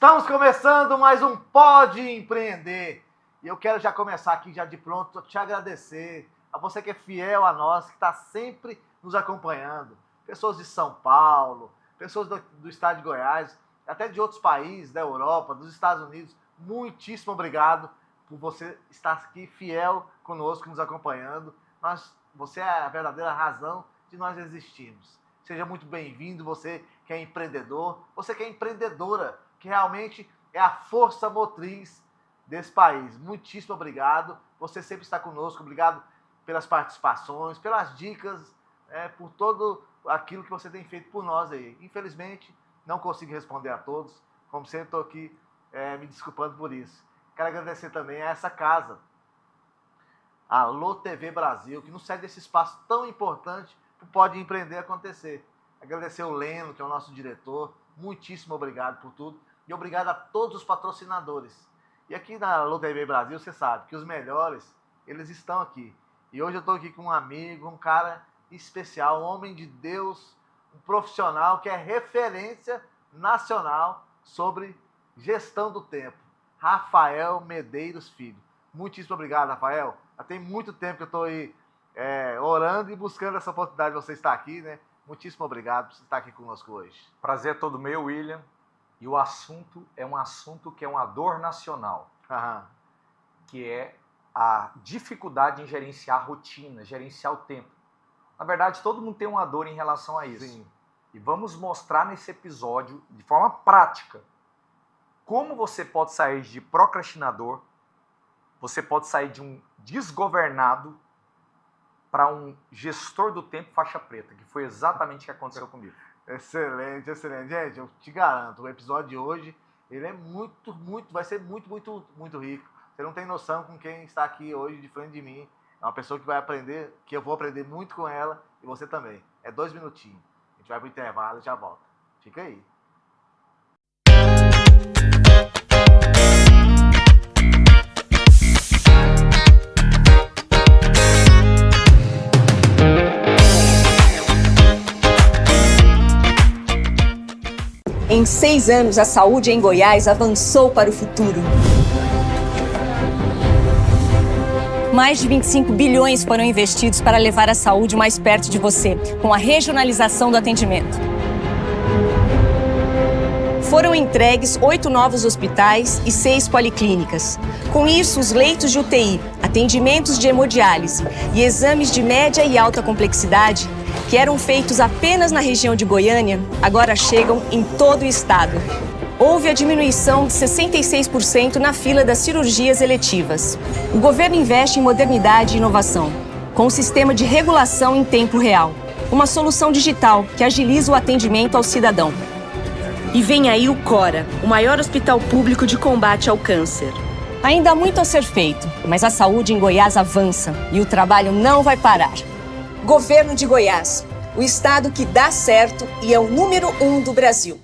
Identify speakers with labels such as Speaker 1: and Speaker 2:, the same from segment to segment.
Speaker 1: Estamos começando mais um Pode Empreender. E eu quero já começar aqui, já de pronto, te agradecer a você que é fiel a nós, que está sempre nos acompanhando. Pessoas de São Paulo, pessoas do estado de Goiás, até de outros países, da Europa, dos Estados Unidos. Muitíssimo obrigado por você estar aqui fiel conosco, nos acompanhando. Você é a verdadeira razão de nós existirmos. Seja muito bem-vindo, você que é empreendedor, você que é empreendedora, que realmente é a força motriz desse país. Muitíssimo obrigado. Você sempre está conosco. Obrigado pelas participações, pelas dicas, por todo aquilo que você tem feito por nós aí. Infelizmente, não consigo responder a todos. Como sempre, estou aqui me desculpando por isso. Quero agradecer também a essa casa, a Alô TV Brasil, que nos cede esse espaço tão importante para o Pode Empreender acontecer. Agradecer o Leno, que é o nosso diretor. Muitíssimo obrigado por tudo. E obrigado a todos os patrocinadores. E aqui na Alô TV Brasil, você sabe que os melhores, eles estão aqui. E hoje eu estou aqui com um amigo, um cara especial, um homem de Deus, um profissional que é referência nacional sobre gestão do tempo. Rafael Medeiros Filho. Muitíssimo obrigado, Rafael. Já tem muito tempo que eu estou aí orando e buscando essa oportunidade de você estar aqui, né? Muitíssimo obrigado por você estar aqui conosco hoje.
Speaker 2: Prazer é todo meu, William. E o assunto é um assunto que é uma dor nacional, que é a dificuldade em gerenciar a rotina, gerenciar o tempo. Na verdade, todo mundo tem uma dor em relação a isso.
Speaker 1: Sim.
Speaker 2: E vamos mostrar nesse episódio, de forma prática, como você pode sair de procrastinador, você pode sair de um desgovernado para um gestor do tempo faixa preta, que foi exatamente o que aconteceu comigo.
Speaker 1: Excelente, excelente. Gente, eu te garanto, o episódio de hoje, ele é vai ser muito rico. Você não tem noção com quem está aqui hoje de frente de mim. É uma pessoa que vai aprender, que eu vou aprender muito com ela, e você também. É 2 minutinhos. A gente vai pro intervalo e já volta. Fica aí.
Speaker 3: Em 6 anos, a saúde em Goiás avançou para o futuro. Mais de 25 bilhões foram investidos para levar a saúde mais perto de você, com a regionalização do atendimento. Foram entregues 8 novos hospitais e 6 policlínicas. Com isso, os leitos de UTI, atendimentos de hemodiálise e exames de média e alta complexidade, que eram feitos apenas na região de Goiânia, agora chegam em todo o estado. Houve a diminuição de 66% na fila das cirurgias eletivas. O governo investe em modernidade e inovação, com um sistema de regulação em tempo real. Uma solução digital que agiliza o atendimento ao cidadão. E vem aí o Cora, o maior hospital público de combate ao câncer. Ainda há muito a ser feito, mas a saúde em Goiás avança e o trabalho não vai parar. Governo de Goiás, o estado que dá certo e é o número 1 do Brasil.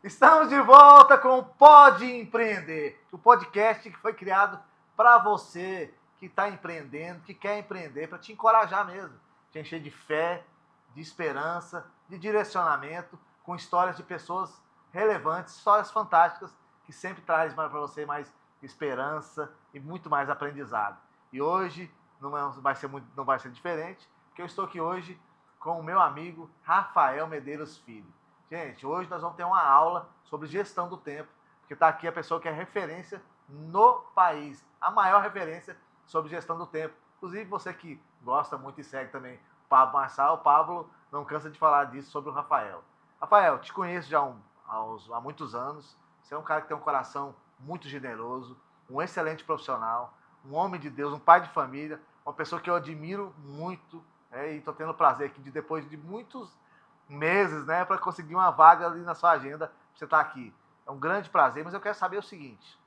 Speaker 1: Estamos de volta com o Pode Empreender, o podcast que foi criado para você que está empreendendo, que quer empreender, para te encorajar mesmo, te encher de fé, de esperança, de direcionamento, com histórias de pessoas relevantes, histórias fantásticas, que sempre traz para você mais esperança e muito mais aprendizado. E hoje não vai ser diferente, porque eu estou aqui hoje com o meu amigo Rafael Medeiros Filho. Gente, hoje nós vamos ter uma aula sobre gestão do tempo, porque está aqui a pessoa que é referência no país, a maior referência sobre gestão do tempo. Inclusive você que gosta muito e segue também Pablo Marçal, o Pablo não cansa de falar disso sobre o Rafael. Rafael, te conheço já há muitos anos. Você é um cara que tem um coração muito generoso, um excelente profissional, um homem de Deus, um pai de família, uma pessoa que eu admiro muito, e estou tendo o prazer aqui de, depois de muitos meses, para conseguir uma vaga ali na sua agenda, pra você estar aqui. É um grande prazer, mas eu quero saber o seguinte: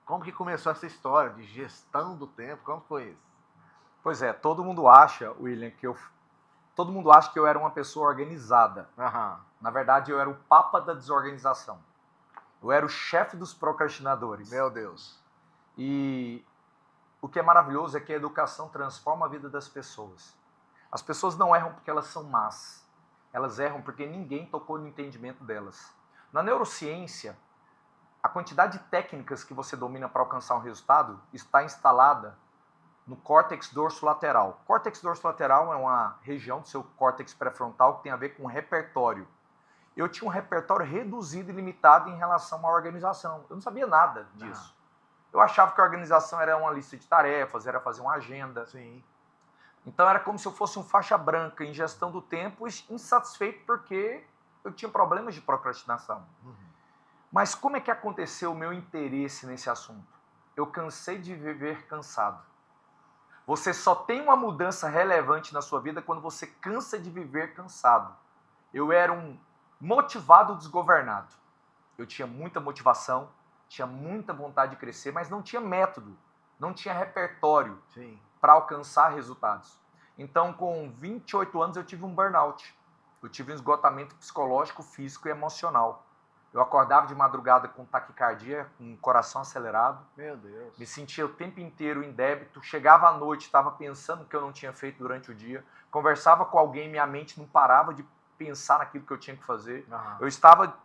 Speaker 1: como que começou essa história de gestão do tempo? Como foi isso?
Speaker 2: Pois é, todo mundo acha, William, todo mundo acha que eu era uma pessoa organizada.
Speaker 1: Uhum.
Speaker 2: Na verdade, eu era o papa da desorganização. Eu era o chefe dos procrastinadores.
Speaker 1: Meu Deus.
Speaker 2: E o que é maravilhoso é que a educação transforma a vida das pessoas. As pessoas não erram porque elas são más. Elas erram porque ninguém tocou no entendimento delas. Na neurociência, a quantidade de técnicas que você domina para alcançar um resultado está instalada no córtex dorsolateral. O córtex dorsolateral é uma região do seu córtex pré-frontal que tem a ver com repertório. Eu tinha um repertório reduzido e limitado em relação à organização. Eu não sabia nada disso. Eu achava que a organização era uma lista de tarefas, era fazer uma agenda.
Speaker 1: Sim.
Speaker 2: Então era como se eu fosse um faixa branca em gestão do tempo, insatisfeito porque eu tinha problemas de procrastinação. Mas como é que aconteceu o meu interesse nesse assunto? Eu cansei de viver cansado. Você só tem uma mudança relevante na sua vida quando você cansa de viver cansado. Eu era um motivado desgovernado. Eu tinha muita motivação, tinha muita vontade de crescer, mas não tinha método, não tinha repertório para alcançar resultados. Então, com 28 anos, eu tive um burnout. Eu tive um esgotamento psicológico, físico e emocional. Eu acordava de madrugada com taquicardia, com o coração acelerado.
Speaker 1: Meu Deus.
Speaker 2: Me sentia o tempo inteiro em débito. Chegava à noite, estava pensando o que eu não tinha feito durante o dia. Conversava com alguém, minha mente não parava de pensar naquilo que eu tinha que fazer. Eu estava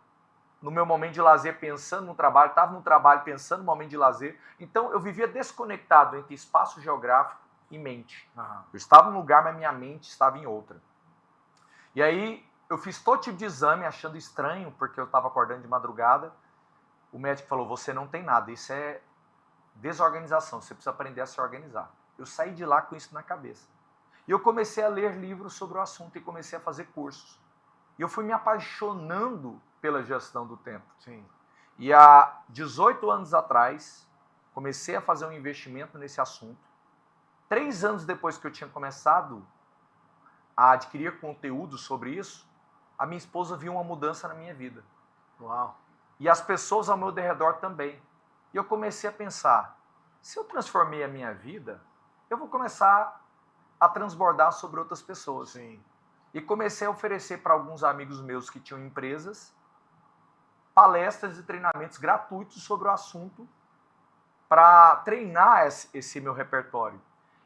Speaker 2: no meu momento de lazer pensando no trabalho, estava no trabalho pensando no momento de lazer. Então, eu vivia desconectado entre espaço geográfico e mente. Eu estava num lugar, mas minha mente estava em outra. E aí, eu fiz todo tipo de exame, achando estranho, porque eu estava acordando de madrugada. O médico falou, você não tem nada, isso é desorganização, você precisa aprender a se organizar. Eu saí de lá com isso na cabeça. E eu comecei a ler livros sobre o assunto e comecei a fazer cursos. E eu fui me apaixonando pela gestão do tempo. E há 18 anos atrás, comecei a fazer um investimento nesse assunto. 3 anos depois que eu tinha começado a adquirir conteúdo sobre isso, a minha esposa viu uma mudança na minha vida.
Speaker 1: Uau.
Speaker 2: E as pessoas ao meu redor também. E eu comecei a pensar, se eu transformei a minha vida, eu vou começar a transbordar sobre outras pessoas. E comecei a oferecer para alguns amigos meus que tinham empresas palestras e treinamentos gratuitos sobre o assunto para treinar esse meu repertório.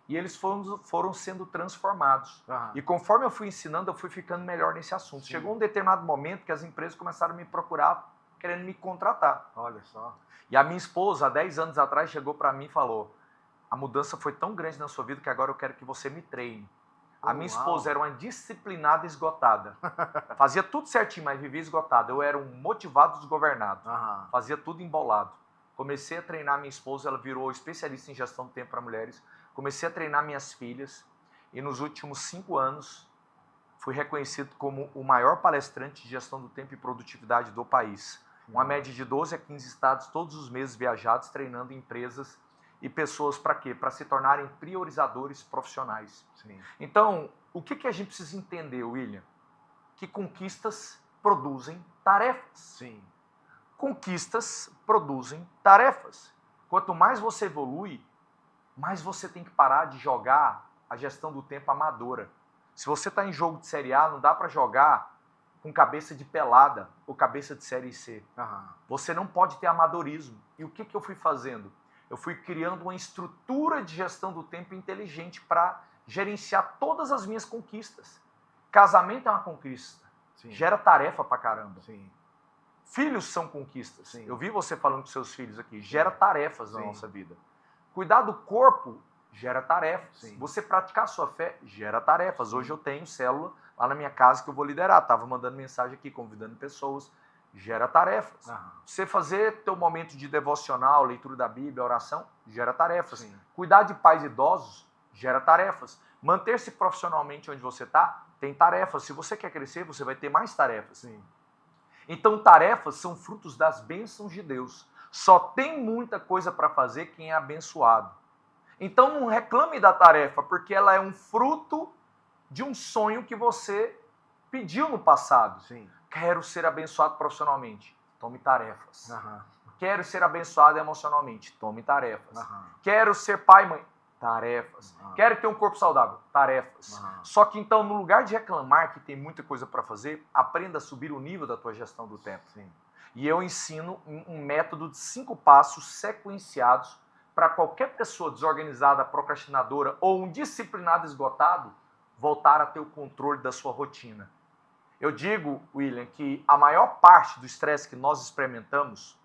Speaker 2: E eles foram sendo transformados. E conforme eu fui ensinando, eu fui ficando melhor nesse assunto. Chegou um determinado momento que as empresas começaram a me procurar, querendo me contratar.
Speaker 1: Olha só.
Speaker 2: E a minha esposa, há 10 anos atrás, chegou para mim e falou, a mudança foi tão grande na sua vida que agora eu quero que você me treine. A minha esposa era uma disciplinada esgotada. Fazia tudo certinho, mas vivia esgotada. Eu era um motivado desgovernado. Fazia tudo embolado. Comecei a treinar minha esposa, ela virou especialista em gestão do tempo para mulheres. Comecei a treinar minhas filhas e nos últimos 5 anos fui reconhecido como o maior palestrante de gestão do tempo e produtividade do país. Uma média de 12 a 15 estados todos os meses viajados, treinando empresas e pessoas para quê? Para se tornarem priorizadores profissionais. Então, o que a gente precisa entender, William? Que conquistas produzem tarefas. Conquistas produzem tarefas. Quanto mais você evolui, mais você tem que parar de jogar a gestão do tempo amadora. Se você está em jogo de Série A, não dá para jogar com cabeça de pelada ou cabeça de Série C. Você não pode ter amadorismo. E o que eu fui fazendo? Eu fui criando uma estrutura de gestão do tempo inteligente para gerenciar todas as minhas conquistas. Casamento é uma conquista. Gera tarefa pra caramba. Filhos são conquistas. Eu vi você falando com seus filhos aqui. Gera tarefas na nossa vida. Cuidar do corpo gera tarefas. Você praticar a sua fé gera tarefas. Hoje eu tenho célula lá na minha casa que eu vou liderar. Estava mandando mensagem aqui, convidando pessoas. Gera tarefas. Você fazer teu momento de devocional, leitura da Bíblia, oração, gera tarefas. Cuidar de pais idosos, gera tarefas. Manter-se profissionalmente onde você está, tem tarefas. Se você quer crescer, você vai ter mais tarefas. Então, tarefas são frutos das bênçãos de Deus. Só tem muita coisa para fazer quem é abençoado. Então, não reclame da tarefa, porque ela é um fruto de um sonho que você pediu no passado. Quero ser abençoado profissionalmente. Tome tarefas. Quero ser abençoado emocionalmente. Tome tarefas. Quero ser pai e mãe. Tarefas. Quero ter um corpo saudável. Tarefas. Só que então, no lugar de reclamar que tem muita coisa para fazer, aprenda a subir o nível da tua gestão do tempo. E eu ensino um método de 5 passos sequenciados para qualquer pessoa desorganizada, procrastinadora ou um disciplinado esgotado voltar a ter o controle da sua rotina. Eu digo, William, que a maior parte do estresse que nós experimentamos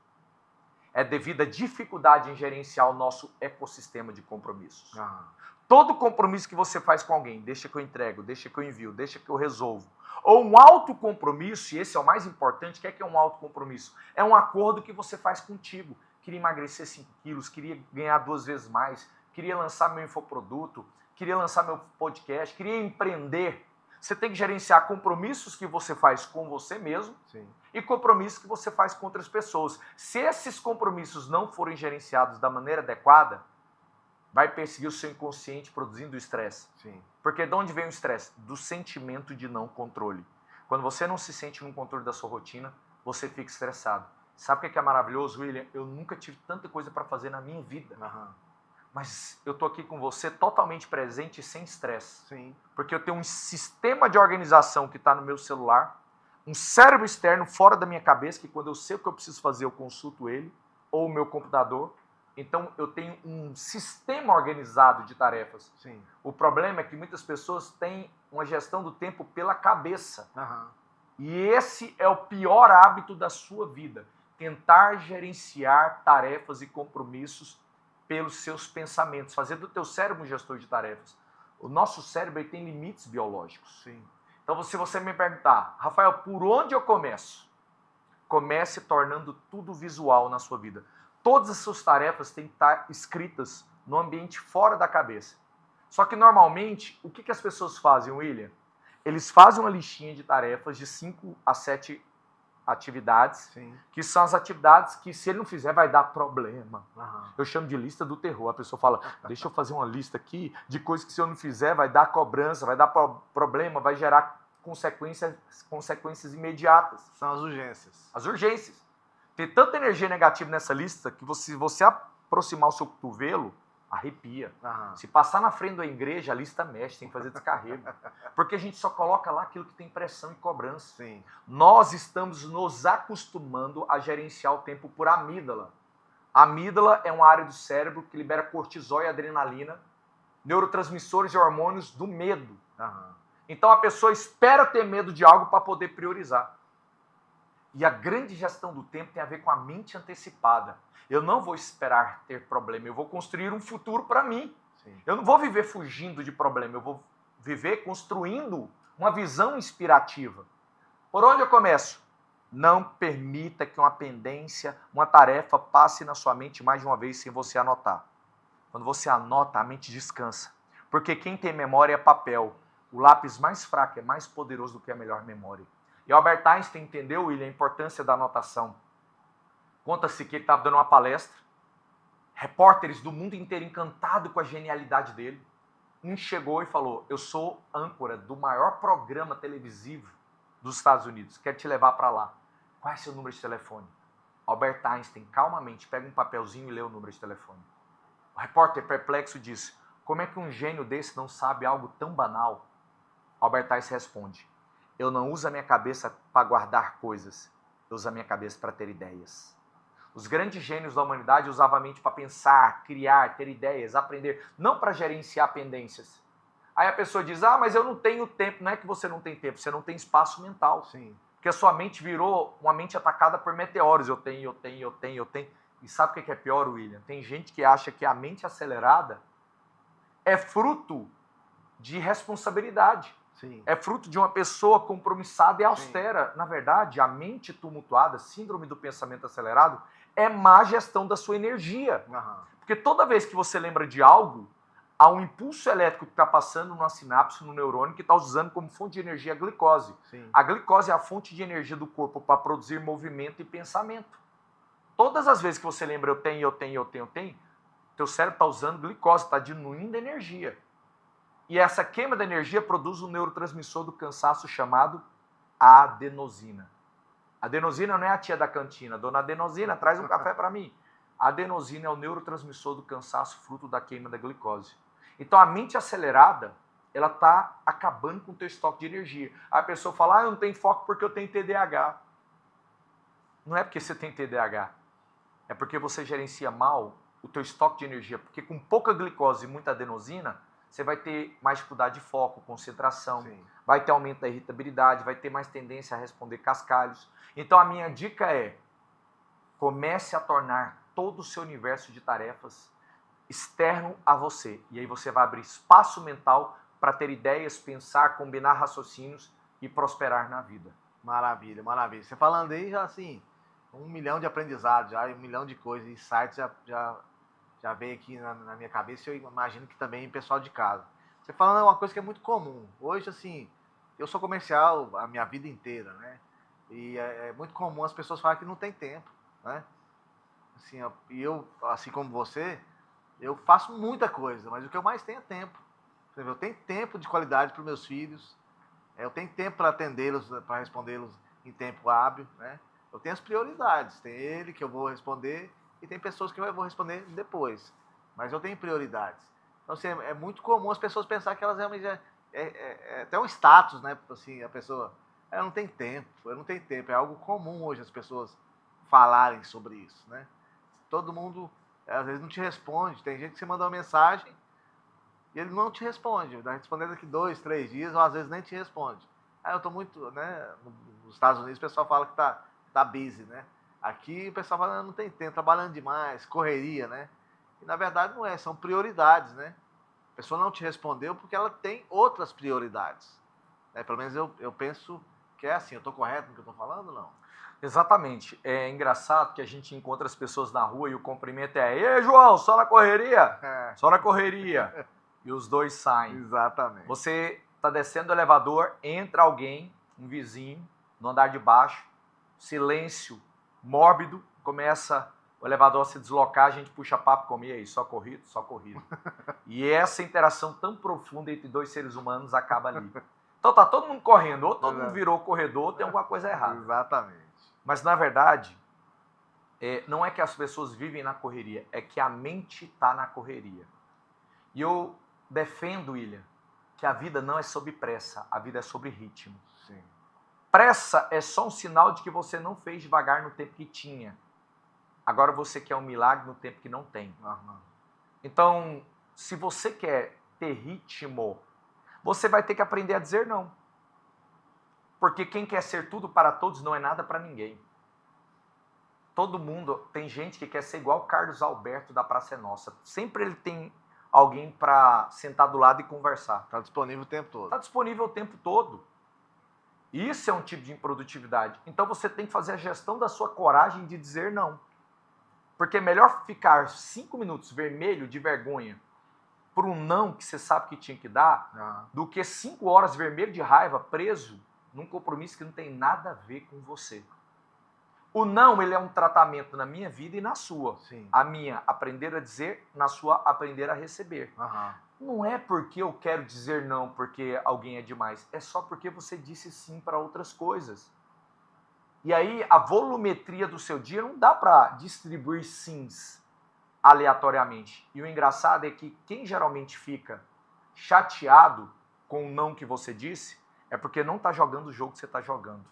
Speaker 2: é devido à dificuldade em gerenciar o nosso ecossistema de compromissos. Todo compromisso que você faz com alguém, deixa que eu entrego, deixa que eu envio, deixa que eu resolvo, ou um autocompromisso, e esse é o mais importante, o que é um autocompromisso? É um acordo que você faz contigo. Queria emagrecer 5 quilos, queria ganhar 2 vezes mais, queria lançar meu infoproduto, queria lançar meu podcast, queria empreender. Você tem que gerenciar compromissos que você faz com você mesmo. Sim. E compromissos que você faz com outras pessoas. Se esses compromissos não forem gerenciados da maneira adequada, vai perseguir o seu inconsciente produzindo estresse. Sim. Porque de onde vem o estresse? Do sentimento de não controle. Quando você não se sente no controle da sua rotina, você fica estressado. Sabe o que é maravilhoso, William? Eu nunca tive tanta coisa para fazer na minha vida. Mas eu tô aqui com você totalmente presente e sem estresse. Sim. Porque eu tenho um sistema de organização que está no meu celular, um cérebro externo fora da minha cabeça, que quando eu sei o que eu preciso fazer, eu consulto ele, ou o meu computador. Então eu tenho um sistema organizado de tarefas. Sim. O problema é que muitas pessoas têm uma gestão do tempo pela cabeça. E esse é o pior hábito da sua vida. Tentar gerenciar tarefas e compromissos pelos seus pensamentos, fazer do teu cérebro um gestor de tarefas. O nosso cérebro tem limites biológicos. Sim. Então, se você me perguntar, Rafael, por onde eu começo? Comece tornando tudo visual na sua vida. Todas as suas tarefas têm que estar escritas no ambiente fora da cabeça. Só que, normalmente, o que as pessoas fazem, William? Eles fazem uma listinha de tarefas de 5 a 7 atividades, sim, que são as atividades que, se ele não fizer, vai dar problema. Eu chamo de lista do terror. A pessoa fala, deixa eu fazer uma lista aqui de coisas que, se eu não fizer, vai dar cobrança, vai dar problema, vai gerar consequências imediatas.
Speaker 1: São as urgências.
Speaker 2: As urgências. Tem tanta energia negativa nessa lista que, se você aproximar o seu cotovelo, arrepia. Se passar na frente da igreja, a lista mexe, tem que fazer descarrego. Porque a gente só coloca lá aquilo que tem pressão e cobrança. Sim. Nós estamos nos acostumando a gerenciar o tempo por amígdala. A amígdala é uma área do cérebro que libera cortisol e adrenalina, neurotransmissores e hormônios do medo. Então a pessoa espera ter medo de algo para poder priorizar. E a grande gestão do tempo tem a ver com a mente antecipada. Eu não vou esperar ter problema, eu vou construir um futuro para mim. Sim. Eu não vou viver fugindo de problema, eu vou viver construindo uma visão inspirativa. Por onde eu começo? Não permita que uma pendência, uma tarefa passe na sua mente mais de uma vez sem você anotar. Quando você anota, a mente descansa. Porque quem tem memória é papel. O lápis mais fraco é mais poderoso do que a melhor memória. E Albert Einstein entendeu, William, a importância da anotação. Conta-se que ele estava dando uma palestra, repórteres do mundo inteiro encantados com a genialidade dele. Um chegou e falou, eu sou âncora do maior programa televisivo dos Estados Unidos, quero te levar para lá. Qual é seu número de telefone? Albert Einstein, calmamente, pega um papelzinho e lê o número de telefone. O repórter perplexo disse, como é que um gênio desse não sabe algo tão banal? Albert Einstein responde, eu não uso a minha cabeça para guardar coisas, eu uso a minha cabeça para ter ideias. Os grandes gênios da humanidade usavam a mente para pensar, criar, ter ideias, aprender, não para gerenciar pendências. Aí a pessoa diz, mas eu não tenho tempo. Não é que você não tem tempo, você não tem espaço mental. Sim. Porque a sua mente virou uma mente atacada por meteoros. Eu tenho. E sabe o que é pior, William? Tem gente que acha que a mente acelerada é fruto de responsabilidade. Sim. É fruto de uma pessoa compromissada e austera. Sim. Na verdade, a mente tumultuada, síndrome do pensamento acelerado, é má gestão da sua energia. Porque toda vez que você lembra de algo, há um impulso elétrico que está passando numa sinapse, no neurônio, que está usando como fonte de energia a glicose. Sim. A glicose é a fonte de energia do corpo para produzir movimento e pensamento. Todas as vezes que você lembra eu tenho, teu cérebro está usando glicose, está diminuindo a energia. E essa queima de energia produz um neurotransmissor do cansaço chamado adenosina. A adenosina não é a tia da cantina. Dona Adenosina, traz um café para mim. A adenosina é o neurotransmissor do cansaço, fruto da queima da glicose. Então a mente acelerada, ela está acabando com o teu estoque de energia. Aí a pessoa fala, eu não tenho foco porque eu tenho TDAH. Não é porque você tem TDAH. É porque você gerencia mal o teu estoque de energia. Porque com pouca glicose e muita adenosina, você vai ter mais dificuldade de foco, concentração,
Speaker 1: Sim.
Speaker 2: vai ter aumento da irritabilidade, vai ter mais tendência a responder cascalhos. Então a minha dica é, comece a tornar todo o seu universo de tarefas externo a você. E aí você vai abrir espaço mental para ter ideias, pensar, combinar raciocínios e prosperar na vida.
Speaker 1: Maravilha, maravilha. Você falando aí, já assim, 1 milhão de aprendizados, já 1 milhão de coisas, insights já veio aqui na minha cabeça e eu imagino que também o pessoal de casa. Você falando é uma coisa que é muito comum. Hoje, assim, eu sou comercial a minha vida inteira, né? E é muito comum as pessoas falarem que não tem tempo, né? Assim, e eu, assim como você, eu faço muita coisa, mas o que eu mais tenho é tempo. Por exemplo, eu tenho tempo de qualidade para os meus filhos, eu tenho tempo para atendê-los, para respondê-los em tempo hábil, né? Eu tenho as prioridades. Tem ele que eu vou responder e tem pessoas que eu vou responder depois. Mas eu tenho prioridades. Então, assim, é muito comum as pessoas pensar que elas realmente é até um status, né? Assim, a pessoa, eu não tenho tempo, eu não tenho tempo. É algo comum hoje as pessoas falarem sobre isso, né? Todo mundo, às vezes, não te responde. Tem gente que você manda uma mensagem e ele não te responde. Vai responder daqui 2, 3 dias, ou às vezes nem te responde. Aí eu tô muito, né? Nos Estados Unidos o pessoal fala que tá busy, né? Aqui o pessoal fala, não tem tempo, trabalhando demais, correria, né? E na verdade não é, são prioridades, né? A pessoa não te respondeu porque ela tem outras prioridades. Né? Pelo menos eu penso que é assim. Eu tô correto no que eu tô falando, não?
Speaker 2: Exatamente. É engraçado que a gente encontra as pessoas na rua e o cumprimento é: "Ei, João, só na correria? Só na correria." E os dois saem.
Speaker 1: Exatamente.
Speaker 2: Você está descendo o elevador, entra alguém, um vizinho, no andar de baixo, silêncio mórbido, começa o elevador a se deslocar, a gente puxa papo comigo aí, só corrido, só corrido. E essa interação tão profunda entre dois seres humanos acaba ali. Então tá todo mundo correndo, ou todo mundo virou corredor, ou tem alguma coisa errada.
Speaker 1: Exatamente.
Speaker 2: Mas na verdade, não é que as pessoas vivem na correria, é que a mente está na correria. E eu defendo, William, que a vida não é sobre pressa, a vida é sobre ritmo.
Speaker 1: Sim.
Speaker 2: Pressa é só um sinal de que você não fez devagar no tempo que tinha. Agora você quer um milagre no tempo que não tem.
Speaker 1: Uhum.
Speaker 2: Então, se você quer ter ritmo, você vai ter que aprender a dizer não. Porque quem quer ser tudo para todos não é nada para ninguém. Todo mundo, tem gente que quer ser igual o Carlos Alberto da Praça é Nossa. Sempre ele tem alguém para sentar do lado e conversar.
Speaker 1: Está disponível o tempo todo.
Speaker 2: Está disponível o tempo todo. Isso é um tipo de improdutividade. Então você tem que fazer a gestão da sua coragem de dizer não. Porque é melhor ficar 5 minutos vermelho de vergonha por um não que você sabe que tinha que dar, do que 5 horas vermelho de raiva preso num compromisso que não tem nada a ver com você. O não, ele é um tratamento na minha vida e na sua.
Speaker 1: Sim.
Speaker 2: A minha, aprender a dizer, na sua, aprender a receber.
Speaker 1: Uhum.
Speaker 2: Não é porque eu quero dizer não porque alguém é demais. É só porque você disse sim para outras coisas. E aí, a volumetria do seu dia não dá para distribuir sims aleatoriamente. E o engraçado é que quem geralmente fica chateado com o não que você disse é porque não está jogando o jogo que você está jogando.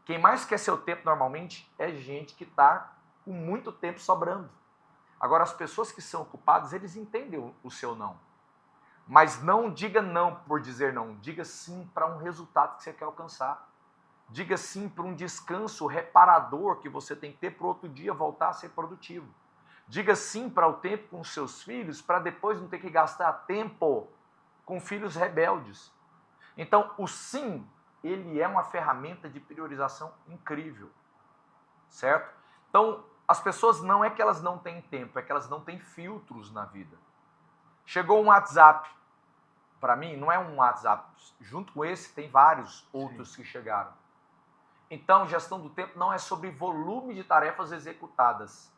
Speaker 2: Quem mais quer seu tempo normalmente é gente que está com muito tempo sobrando. Agora, as pessoas que são ocupadas, eles entendem o seu não. Mas não diga não por dizer não. Diga sim para um resultado que você quer alcançar. Diga sim para um descanso reparador que você tem que ter para o outro dia voltar a ser produtivo. Diga sim para o tempo com os seus filhos para depois não ter que gastar tempo com filhos rebeldes. Então, o sim, ele é uma ferramenta de priorização incrível, certo? Então, as pessoas não é que elas não têm tempo, é que elas não têm filtros na vida. Chegou um WhatsApp, para mim não é um WhatsApp, junto com esse tem vários outros que chegaram. Então, gestão do tempo não é sobre volume de tarefas executadas,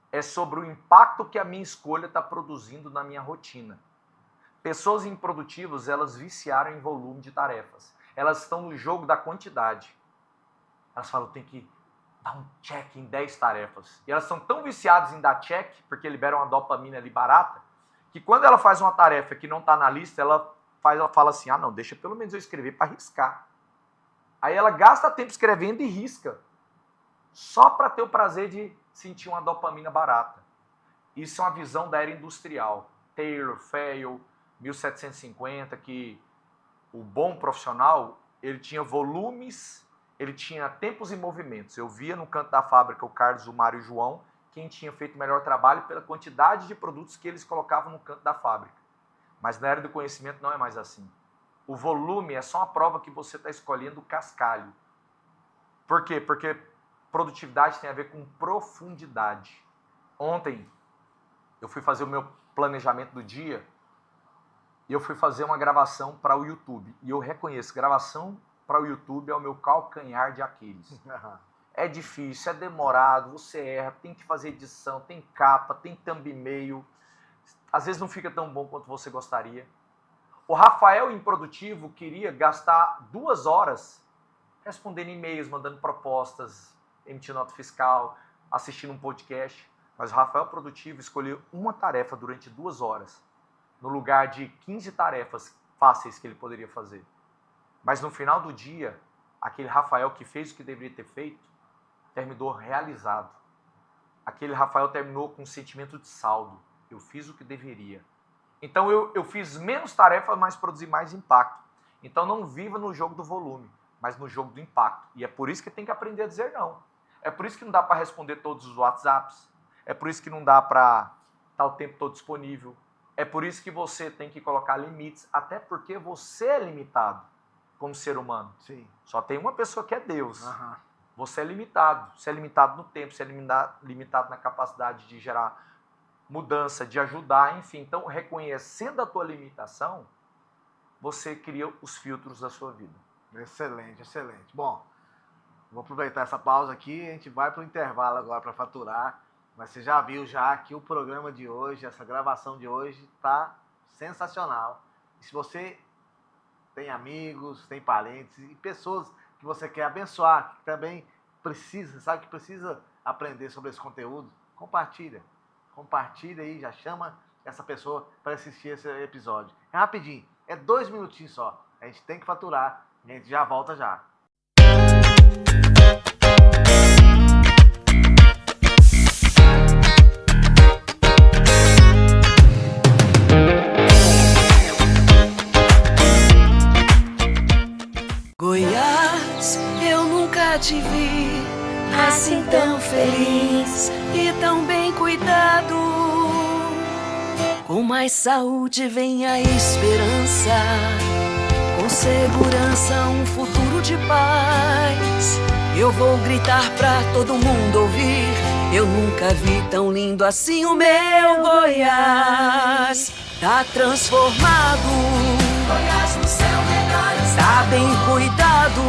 Speaker 2: é sobre o impacto que a minha escolha está produzindo na minha rotina. Pessoas improdutivas, elas viciaram em volume de tarefas. Elas estão no jogo da quantidade. Elas falam, tem que dar um check em 10 tarefas. E elas são tão viciadas em dar check, porque liberam uma dopamina ali barata, que quando ela faz uma tarefa que não está na lista, ela fala assim, não, deixa pelo menos eu escrever para riscar. Aí ela gasta tempo escrevendo e risca. só para ter o prazer de sentir uma dopamina barata. Isso é uma visão da era industrial. Taylor, Fayol, 1750, que o bom profissional, ele tinha volumes, ele tinha tempos e movimentos. Eu via no canto da fábrica o Carlos, o Mário e o João, quem tinha feito o melhor trabalho pela quantidade de produtos que eles colocavam no canto da fábrica. Mas na era do conhecimento não é mais assim. O volume é só uma prova que você está escolhendo o cascalho. Por quê? Porque produtividade tem a ver com profundidade. Ontem, eu fui fazer o meu planejamento do dia e eu fui fazer uma gravação para o YouTube. E eu reconheço, gravação para o YouTube é o meu calcanhar de Aquiles. É difícil, é demorado, você erra, tem que fazer edição, tem capa, tem thumbnail. Às vezes não fica tão bom quanto você gostaria. O Rafael, improdutivo, queria gastar 2 horas respondendo e-mails, mandando propostas, emitindo nota fiscal, assistindo um podcast. Mas o Rafael produtivo escolheu uma tarefa durante 2 horas, no lugar de 15 tarefas fáceis que ele poderia fazer. Mas no final do dia, aquele Rafael que fez o que deveria ter feito, terminou realizado. Aquele Rafael terminou com um sentimento de saldo. Eu fiz o que deveria. Então eu fiz menos tarefas, mas produzi mais impacto. Então não viva no jogo do volume, mas no jogo do impacto. E é por isso que tem que aprender a dizer não. É por isso que não dá para responder todos os WhatsApps. É por isso que não dá para estar o tempo todo disponível. É por isso que você tem que colocar limites, até porque você é limitado como ser humano.
Speaker 1: Sim.
Speaker 2: Só tem uma pessoa que é Deus.
Speaker 1: Uhum.
Speaker 2: Você é limitado. Você é limitado no tempo, você é limitado na capacidade de gerar mudança, de ajudar, enfim. Então, reconhecendo a tua limitação, você cria os filtros da sua vida.
Speaker 1: Excelente, excelente. Bom, vou aproveitar essa pausa aqui, a gente vai para o intervalo agora para faturar. Mas você já viu já que o programa de hoje, essa gravação de hoje, está sensacional. E se você tem amigos, tem parentes e pessoas que você quer abençoar, que também precisa, sabe que precisa aprender sobre esse conteúdo, compartilha. Compartilha aí, já chama essa pessoa para assistir esse episódio. É rapidinho, é 2 minutinhos só. A gente tem que faturar, a gente já volta já.
Speaker 4: Goiás, eu nunca te vi assim tão feliz e tão bem cuidado. Com mais saúde vem a esperança, com segurança um futuro de paz. Eu vou gritar pra todo mundo ouvir, eu nunca vi tão lindo assim o meu Goiás. Tá transformado, Goiás no céu melhor está bem cuidado.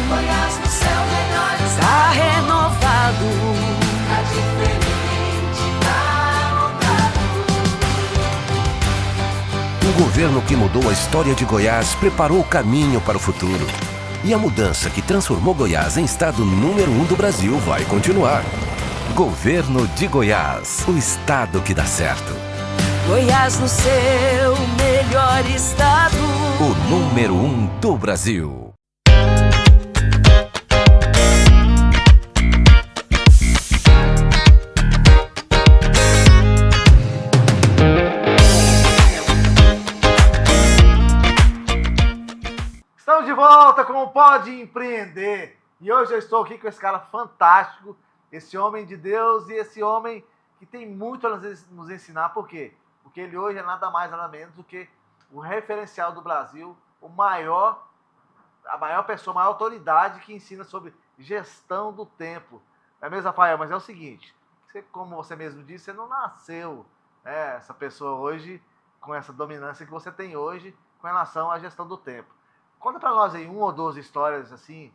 Speaker 4: Goiás no céu melhor está renovado. Tá diferente, tá mudado.
Speaker 5: Um governo que mudou a história de Goiás preparou o caminho para o futuro. E a mudança que transformou Goiás em estado número 1 do Brasil vai continuar. Governo de Goiás, o estado que dá certo.
Speaker 4: Goiás no seu melhor estado.
Speaker 5: O número 1 do Brasil.
Speaker 1: Estamos de volta com o Pode Empreender. E hoje eu estou aqui com esse cara fantástico, esse homem de Deus e esse homem que tem muito a nos ensinar. Por quê? Porque ele hoje é nada mais, nada menos do que o referencial do Brasil, a maior pessoa, a maior autoridade que ensina sobre gestão do tempo. Não é mesmo, Rafael? Mas é o seguinte, você, como você mesmo disse, você não nasceu, né, essa pessoa hoje com essa dominância que você tem hoje com relação à gestão do tempo. Conta para nós aí 1 ou 2 histórias assim,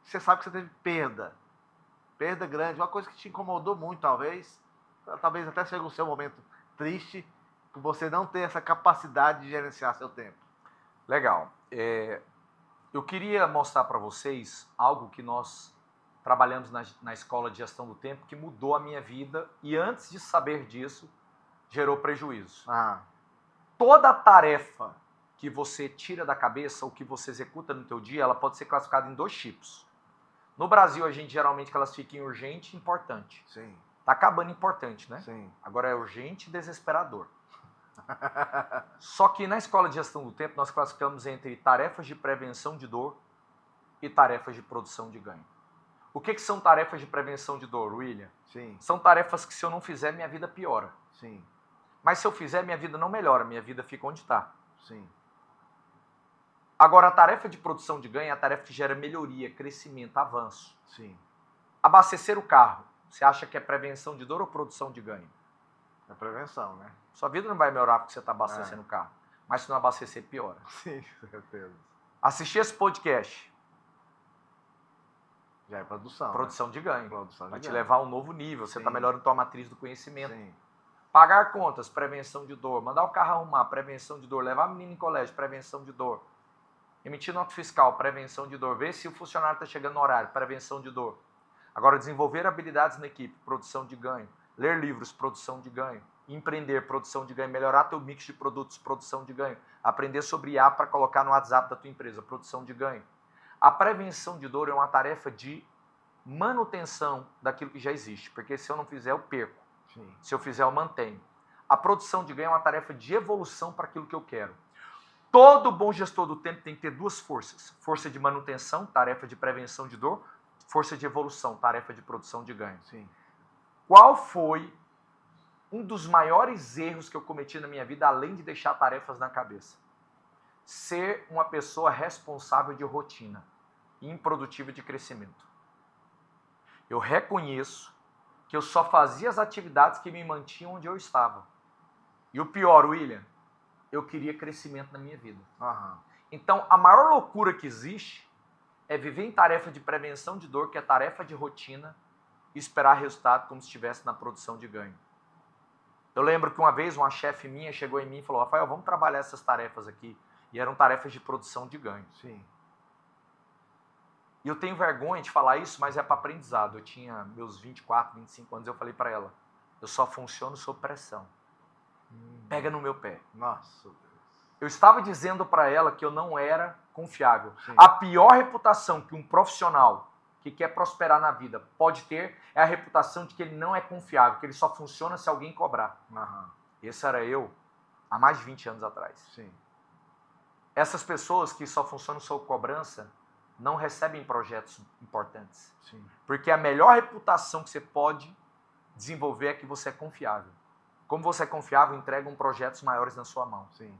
Speaker 1: você sabe que você teve perda grande, uma coisa que te incomodou muito talvez até chegue o seu momento triste, por você não ter essa capacidade de gerenciar seu tempo.
Speaker 2: Legal. Eu queria mostrar para vocês algo que nós trabalhamos na Escola de Gestão do Tempo, que mudou a minha vida e antes de saber disso, gerou prejuízo. Toda tarefa que você tira da cabeça ou que você executa no teu dia, ela pode ser classificada em 2 tipos. No Brasil, a gente geralmente classifica em urgente e importante.
Speaker 1: Sim.
Speaker 2: Tá acabando importante, né?
Speaker 1: Sim.
Speaker 2: Agora é urgente e desesperador. Só que na Escola de Gestão do Tempo, nós classificamos entre tarefas de prevenção de dor e tarefas de produção de ganho. O que são tarefas de prevenção de dor, William?
Speaker 1: Sim.
Speaker 2: São tarefas que se eu não fizer, minha vida piora.
Speaker 1: Sim.
Speaker 2: Mas se eu fizer, minha vida não melhora, minha vida fica onde está.
Speaker 1: Sim.
Speaker 2: Agora, a tarefa de produção de ganho é a tarefa que gera melhoria, crescimento, avanço.
Speaker 1: Sim.
Speaker 2: Abastecer o carro, você acha que é prevenção de dor ou produção de ganho?
Speaker 1: É prevenção, né?
Speaker 2: Sua vida não vai melhorar porque você está abastecendo o carro. Mas se não abastecer, piora.
Speaker 1: Sim, com certeza.
Speaker 2: Assistir esse podcast,
Speaker 1: Já é produção.
Speaker 2: produção de ganho.
Speaker 1: Produção de
Speaker 2: Vai te
Speaker 1: ganho.
Speaker 2: levar a um novo nível, você está
Speaker 1: Sim.
Speaker 2: melhorando tua matriz do conhecimento.
Speaker 1: Sim.
Speaker 2: Pagar contas, prevenção de dor. Mandar o carro arrumar, prevenção de dor. Levar a menina em colégio, prevenção de dor. Emitir nota fiscal, prevenção de dor. Ver se o funcionário está chegando no horário, prevenção de dor. Agora, desenvolver habilidades na equipe, produção de ganho. Ler livros, produção de ganho. Empreender, produção de ganho. Melhorar teu mix de produtos, produção de ganho. Aprender sobre IA para colocar no WhatsApp da tua empresa, produção de ganho. A prevenção de dor é uma tarefa de manutenção daquilo que já existe, porque se eu não fizer, eu perco.
Speaker 1: Sim.
Speaker 2: Se eu fizer, eu mantenho. A produção de ganho é uma tarefa de evolução para aquilo que eu quero. Todo bom gestor do tempo tem que ter duas forças. Força de manutenção, tarefa de prevenção de dor. Força de evolução, tarefa de produção de ganho.
Speaker 1: Sim.
Speaker 2: Qual foi um dos maiores erros que eu cometi na minha vida, além de deixar tarefas na cabeça? Ser uma pessoa responsável de rotina e improdutiva de crescimento. Eu reconheço que eu só fazia as atividades que me mantinham onde eu estava. E o pior, William, eu queria crescimento na minha vida.
Speaker 1: Aham.
Speaker 2: Então, a maior loucura que existe é viver em tarefa de prevenção de dor, que é tarefa de rotina, e esperar resultado como se estivesse na produção de ganho. Eu lembro que uma vez uma chefe minha chegou em mim e falou: Rafael, vamos trabalhar essas tarefas aqui. E eram tarefas de produção de ganho.
Speaker 1: Sim.
Speaker 2: E eu tenho vergonha de falar isso, mas é para aprendizado. Eu tinha meus 24, 25 anos, eu falei para ela: eu só funciono sob pressão. Pega no meu pé.
Speaker 1: Nossa Deus.
Speaker 2: Eu estava dizendo para ela que eu não era confiável.
Speaker 1: Sim.
Speaker 2: A pior reputação que um profissional que quer prosperar na vida pode ter é a reputação de que ele não é confiável, que ele só funciona se alguém cobrar.
Speaker 1: Aham.
Speaker 2: Esse era eu há mais de 20 anos atrás.
Speaker 1: Sim.
Speaker 2: Essas pessoas que só funcionam sob cobrança não recebem projetos importantes.
Speaker 1: Sim.
Speaker 2: Porque a melhor reputação que você pode desenvolver é que você é confiável. Como você é confiável, entregam projetos maiores na sua mão.
Speaker 1: Sim.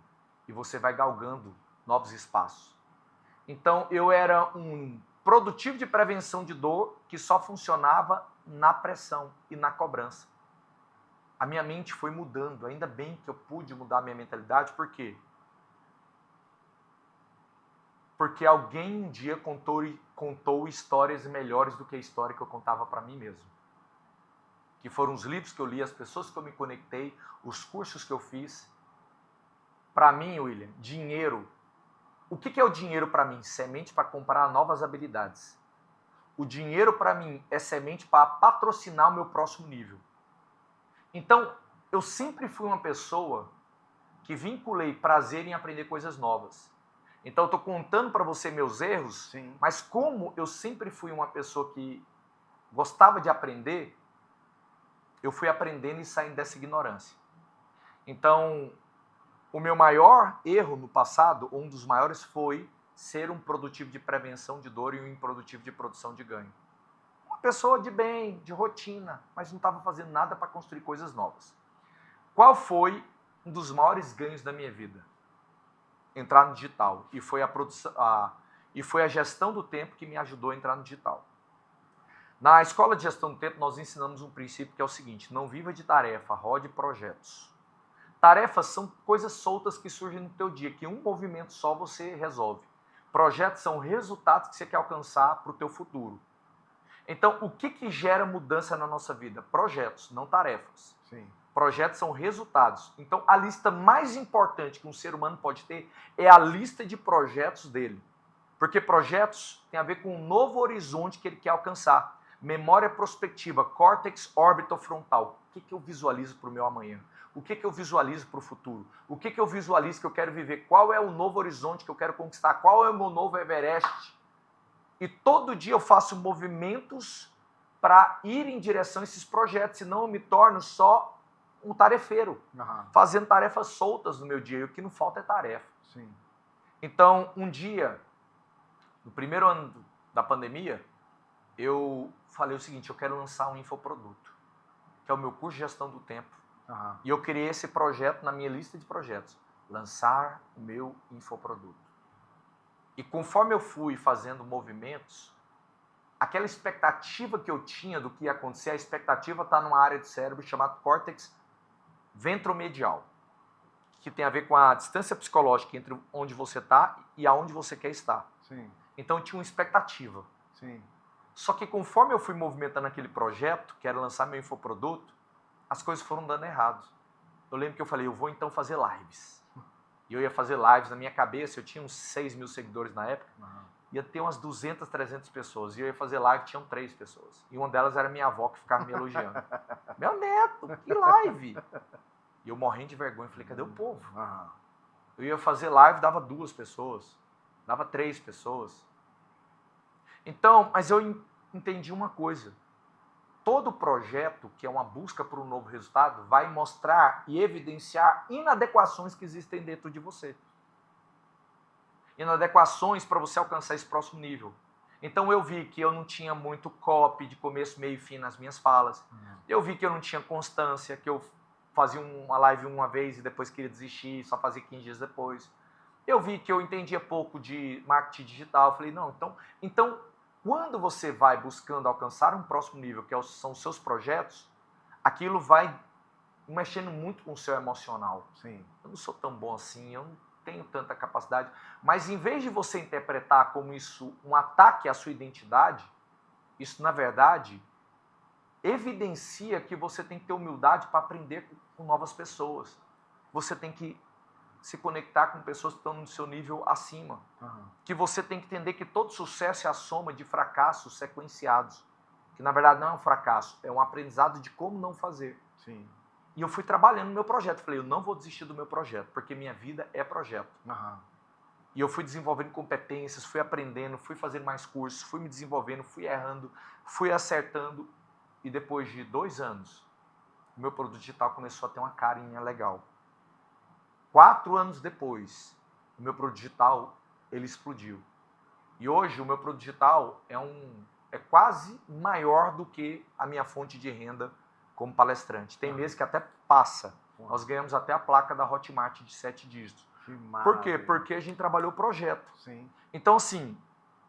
Speaker 2: E você vai galgando novos espaços. Então, eu era um produtivo de prevenção de dor que só funcionava na pressão e na cobrança. A minha mente foi mudando. Ainda bem que eu pude mudar a minha mentalidade. Por quê? Porque alguém um dia contou histórias melhores do que a história que eu contava para mim mesmo. Que foram os livros que eu li, as pessoas que eu me conectei, os cursos que eu fiz. Para mim, William, dinheiro. O que é o dinheiro para mim? Semente para comprar novas habilidades. O dinheiro para mim é semente para patrocinar o meu próximo nível. Então, eu sempre fui uma pessoa que vinculei prazer em aprender coisas novas. Então, eu estou contando para você meus erros,
Speaker 1: Sim.
Speaker 2: mas como eu sempre fui uma pessoa que gostava de aprender, eu fui aprendendo e saindo dessa ignorância. Então, o meu maior erro no passado, um dos maiores, foi ser um produtivo de prevenção de dor e um improdutivo de produção de ganho. Uma pessoa de bem, de rotina, mas não estava fazendo nada para construir coisas novas. Qual foi um dos maiores ganhos da minha vida? Entrar no digital. E foi a gestão do tempo que me ajudou a entrar no digital. Na escola de gestão do tempo, nós ensinamos um princípio que é o seguinte: não viva de tarefa, rode projetos. Tarefas são coisas soltas que surgem no teu dia, que um movimento só você resolve. Projetos são resultados que você quer alcançar para o teu futuro. Então, o que gera mudança na nossa vida? Projetos, não tarefas.
Speaker 1: Sim.
Speaker 2: Projetos são resultados. Então, a lista mais importante que um ser humano pode ter é a lista de projetos dele. Porque projetos têm a ver com um novo horizonte que ele quer alcançar. Memória prospectiva, córtex orbitofrontal. O que eu visualizo para o meu amanhã? O que eu visualizo para o futuro? O que eu visualizo que eu quero viver? Qual é o novo horizonte que eu quero conquistar? Qual é o meu novo Everest? E todo dia eu faço movimentos para ir em direção a esses projetos, senão eu me torno só um tarefeiro, fazendo tarefas soltas no meu dia, e o que não falta é tarefa.
Speaker 1: Sim.
Speaker 2: Então, um dia, no primeiro ano da pandemia, eu falei o seguinte, eu quero lançar um infoproduto, que é o meu curso de gestão do tempo. E eu criei esse projeto na minha lista de projetos, lançar o meu infoproduto. E conforme eu fui fazendo movimentos, aquela expectativa que eu tinha do que ia acontecer, a expectativa está numa área do cérebro chamada córtex ventromedial, que tem a ver com a distância psicológica entre onde você está e aonde você quer estar.
Speaker 1: Sim.
Speaker 2: Então eu tinha uma expectativa.
Speaker 1: Sim.
Speaker 2: Só que conforme eu fui movimentando aquele projeto, que era lançar meu infoproduto, as coisas foram dando errado. Eu lembro que eu falei, eu vou então fazer lives. E eu ia fazer lives na minha cabeça, eu tinha uns 6 mil seguidores na época, ia ter umas 200, 300 pessoas. E eu ia fazer live, tinham 3 pessoas. E uma delas era minha avó, que ficava me elogiando. Meu neto, que live! E eu morrendo de vergonha, falei, cadê o povo? Eu ia fazer live, dava 2 pessoas, dava 3 pessoas. Então, mas eu entendi uma coisa. Todo projeto, que é uma busca por um novo resultado, vai mostrar e evidenciar inadequações que existem dentro de você. Inadequações para você alcançar esse próximo nível. Então eu vi que eu não tinha muito copy de começo, meio e fim nas minhas falas. Eu vi que eu não tinha constância, que eu fazia uma live uma vez e depois queria desistir, só fazia 15 dias depois. Eu vi que eu entendia pouco de marketing digital. Eu falei, não, então quando você vai buscando alcançar um próximo nível, que são os seus projetos, aquilo vai mexendo muito com o seu emocional.
Speaker 1: Sim.
Speaker 2: Eu não sou tão bom assim, eu não tenho tanta capacidade. Mas em vez de você interpretar como isso um ataque à sua identidade, isso, na verdade, evidencia que você tem que ter humildade para aprender com novas pessoas. Você tem que se conectar com pessoas que estão no seu nível acima. Que você tem que entender que todo sucesso é a soma de fracassos sequenciados. Que na verdade não é um fracasso, é um aprendizado de como não fazer.
Speaker 1: Sim.
Speaker 2: E eu fui trabalhando no meu projeto. Falei, eu não vou desistir do meu projeto, porque minha vida é projeto. E eu fui desenvolvendo competências, fui aprendendo, fui fazendo mais cursos, fui me desenvolvendo, fui errando, fui acertando. E depois de 2 anos, o meu produto digital começou a ter uma carinha legal. 4 anos depois, o meu produto digital, ele explodiu. E hoje o meu produto digital é quase maior do que a minha fonte de renda como palestrante. Tem meses que até passa. Nós ganhamos até a placa da Hotmart de 7 dígitos. Por quê? Porque a gente trabalhou o projeto.
Speaker 1: Sim.
Speaker 2: Então, assim,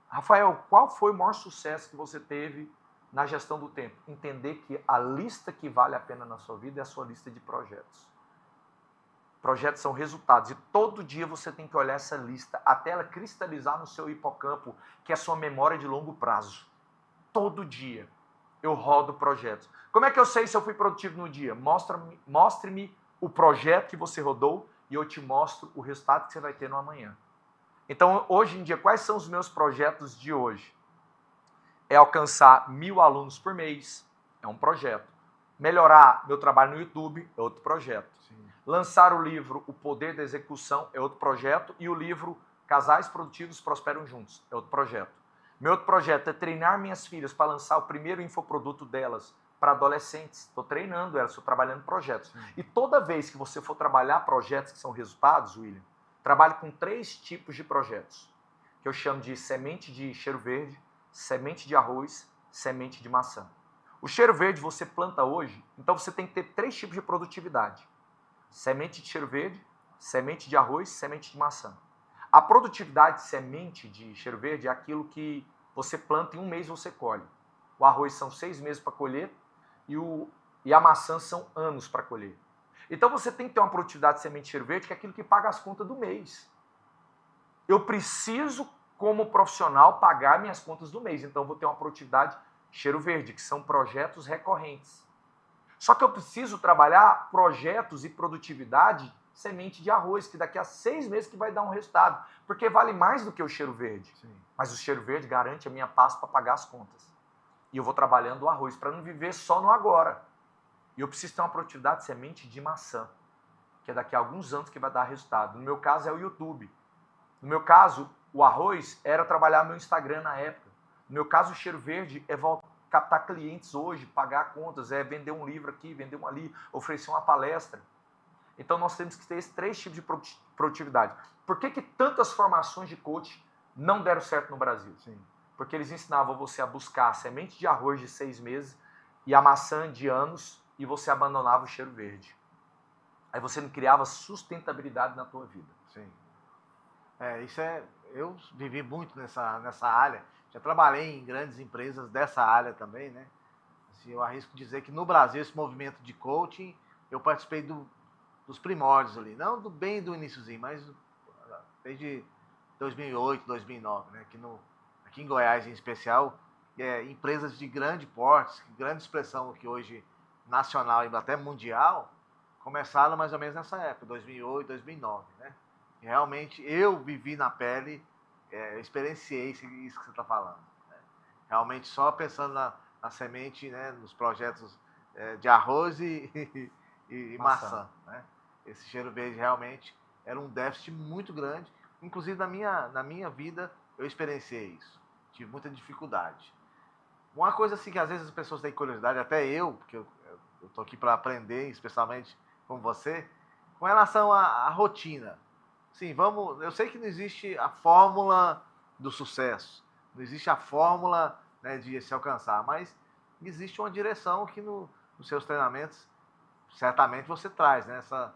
Speaker 2: Rafael, qual foi o maior sucesso que você teve na gestão do tempo? Entender que a lista que vale a pena na sua vida é a sua lista de projetos. Projetos são resultados e todo dia você tem que olhar essa lista até ela cristalizar no seu hipocampo, que é a sua memória de longo prazo. Todo dia eu rodo projetos. Como é que eu sei se eu fui produtivo no dia? Mostre-me o projeto que você rodou e eu te mostro o resultado que você vai ter no amanhã. Então, hoje em dia, quais são os meus projetos de hoje? É alcançar 1000 alunos por mês, é um projeto. Melhorar meu trabalho no YouTube, é outro projeto.
Speaker 1: Sim.
Speaker 2: Lançar o livro O Poder da Execução, é outro projeto. E o livro Casais Produtivos Prosperam Juntos, é outro projeto. Meu outro projeto é treinar minhas filhas para lançar o primeiro infoproduto delas para adolescentes. Estou treinando elas, estou trabalhando projetos.
Speaker 1: Sim.
Speaker 2: E toda vez que você for trabalhar projetos que são resultados, William, trabalhe com 3 tipos de projetos, que eu chamo de semente de cheiro verde, semente de arroz, semente de maçã. O cheiro verde você planta hoje, então você tem que ter 3 tipos de produtividade. Semente de cheiro verde, semente de arroz, semente de maçã. A produtividade de semente de cheiro verde é aquilo que você planta em 1 mês você colhe. O arroz são 6 meses para colher e a maçã são anos para colher. Então você tem que ter uma produtividade de semente de cheiro verde, que é aquilo que paga as contas do mês. Eu preciso, como profissional, pagar minhas contas do mês. Então eu vou ter uma produtividade cheiro verde, que são projetos recorrentes. Só que eu preciso trabalhar projetos e produtividade semente de arroz, que daqui a 6 meses que vai dar um resultado. Porque vale mais do que o cheiro verde.
Speaker 1: Sim.
Speaker 2: Mas o cheiro verde garante a minha paz para pagar as contas. E eu vou trabalhando o arroz para não viver só no agora. E eu preciso ter uma produtividade de semente de maçã, que é daqui a alguns anos que vai dar resultado. No meu caso é o YouTube. No meu caso, o arroz era trabalhar meu Instagram na época. No meu caso, o cheiro verde é captar clientes hoje, pagar contas, é vender um livro aqui, vender um ali, oferecer uma palestra. Então, nós temos que ter esses 3 tipos de produtividade. Por que tantas formações de coach não deram certo no Brasil?
Speaker 1: Sim.
Speaker 2: Porque eles ensinavam você a buscar a semente de arroz de 6 meses e a maçã de anos e você abandonava o cheiro verde. Aí você não criava sustentabilidade na tua vida.
Speaker 1: Sim. Eu vivi muito nessa área. Já trabalhei em grandes empresas dessa área também, né? Assim, eu arrisco dizer que no Brasil esse movimento de coaching, eu participei dos primórdios ali, não bem do iniciozinho, mas desde 2008, 2009, né? Aqui em Goiás em especial, empresas de grande porte, grande expressão que hoje nacional e até mundial, começaram mais ou menos nessa época, 2008, 2009, né? E realmente eu vivi na pele, experienciei isso que você está falando, né? Realmente só pensando na semente, né? Nos projetos de arroz e maçã, né? Esse cheiro verde realmente era um déficit muito grande, inclusive na minha vida eu experienciei isso, tive muita dificuldade. Uma coisa assim que às vezes as pessoas têm curiosidade, até eu, porque eu estou aqui para aprender, especialmente com você, com relação à rotina. Sim, eu sei que não existe a fórmula do sucesso, não existe a fórmula, né, de se alcançar, mas existe uma direção que nos seus treinamentos certamente você traz, né, essa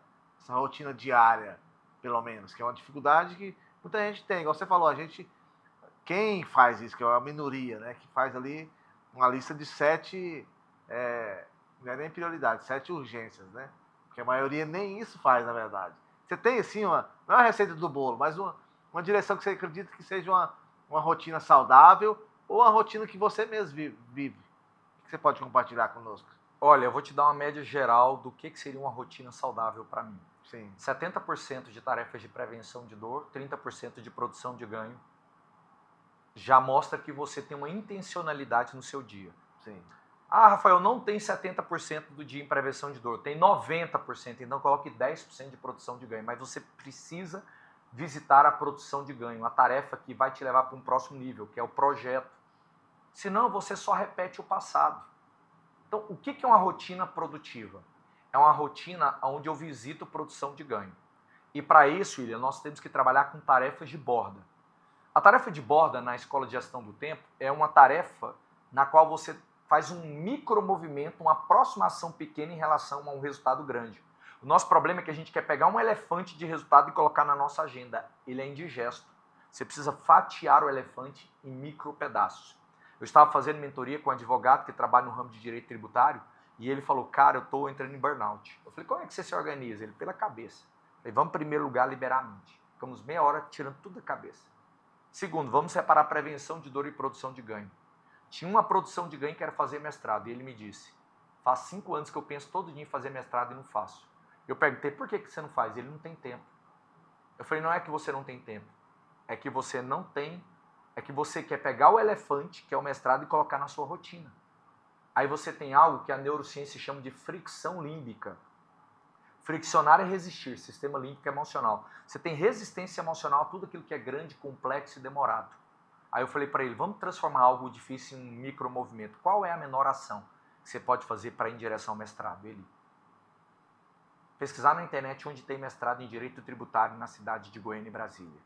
Speaker 1: rotina diária, pelo menos, que é uma dificuldade que muita gente tem. Igual você falou, quem faz isso, que é uma minoria, né, que faz ali uma lista de 7, não é nem prioridade, 7 urgências, né? Porque a maioria nem isso faz, na verdade. Você tem, assim, não é uma receita do bolo, mas uma direção que você acredita que seja uma rotina saudável ou uma rotina que você mesmo vive. O que você pode compartilhar conosco?
Speaker 2: Olha, eu vou te dar uma média geral do que seria uma rotina saudável para mim.
Speaker 1: Sim.
Speaker 2: 70% de tarefas de prevenção de dor, 30% de produção de ganho. Já mostra que você tem uma intencionalidade no seu dia.
Speaker 1: Sim.
Speaker 2: Ah, Rafael, não tem 70% do dia em prevenção de dor, tem 90%, então coloque 10% de produção de ganho. Mas você precisa visitar a produção de ganho, a tarefa que vai te levar para um próximo nível, que é o projeto. Senão você só repete o passado. Então, o que é uma rotina produtiva? É uma rotina onde eu visito produção de ganho. E para isso, William, nós temos que trabalhar com tarefas de borda. A tarefa de borda na Escola de Gestão do Tempo é uma tarefa na qual você faz um micromovimento, uma aproximação pequena em relação a um resultado grande. O nosso problema é que a gente quer pegar um elefante de resultado e colocar na nossa agenda. Ele é indigesto. Você precisa fatiar o elefante em micro pedaços. Eu estava fazendo mentoria com um advogado que trabalha no ramo de direito tributário e ele falou, cara, eu estou entrando em burnout. Eu falei, como é que você se organiza? Ele, pela cabeça. Eu falei, vamos em primeiro lugar liberar a mente. Ficamos meia hora tirando tudo da cabeça. Segundo, vamos separar prevenção de dor e produção de ganho. Tinha uma produção de ganho que era fazer mestrado e ele me disse, faz 5 anos que eu penso todo dia em fazer mestrado e não faço. Eu perguntei, por que você não faz? Ele não tem tempo. Eu falei, não é que você não tem tempo, é que você não tem, é que você quer pegar o elefante, que é o mestrado, e colocar na sua rotina. Aí você tem algo que a neurociência chama de fricção límbica. Friccionar é resistir, sistema límbico emocional. Você tem resistência emocional a tudo aquilo que é grande, complexo e demorado. Aí eu falei para ele, vamos transformar algo difícil em um micromovimento. Qual é a menor ação que você pode fazer para ir em direção ao mestrado? Ele pesquisar na internet onde tem mestrado em Direito Tributário na cidade de Goiânia e Brasília.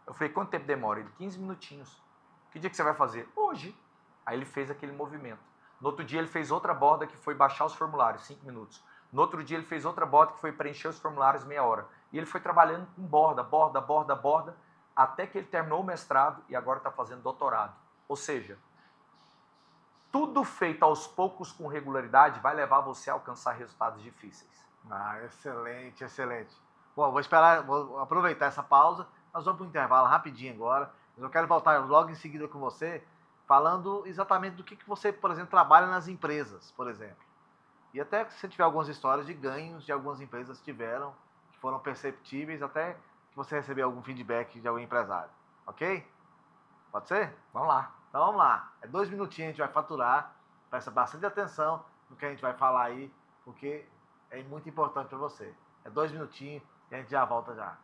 Speaker 2: Eu falei, quanto tempo demora? Ele, 15 minutinhos. Que dia que você vai fazer? Hoje. Aí ele fez aquele movimento. No outro dia ele fez outra borda que foi baixar os formulários, 5 minutos. No outro dia ele fez outra borda que foi preencher os formulários, meia hora. E ele foi trabalhando com borda, até que ele terminou o mestrado e agora está fazendo doutorado. Ou seja, tudo feito aos poucos com regularidade vai levar você a alcançar resultados difíceis.
Speaker 1: Ah, excelente, excelente. Bom, vou aproveitar essa pausa. Nós vamos para o intervalo rapidinho agora. Eu quero voltar logo em seguida com você, falando exatamente do que você, por exemplo, trabalha nas empresas, por exemplo. E até se você tiver algumas histórias de ganhos de algumas empresas que tiveram, que foram perceptíveis, até que você recebeu algum feedback de algum empresário. Ok? Pode ser?
Speaker 2: Vamos lá.
Speaker 1: Então vamos lá. É 2 minutinhos, a gente vai faturar. Presta bastante atenção no que a gente vai falar aí, porque é muito importante para você. É 2 minutinhos e a gente já volta já.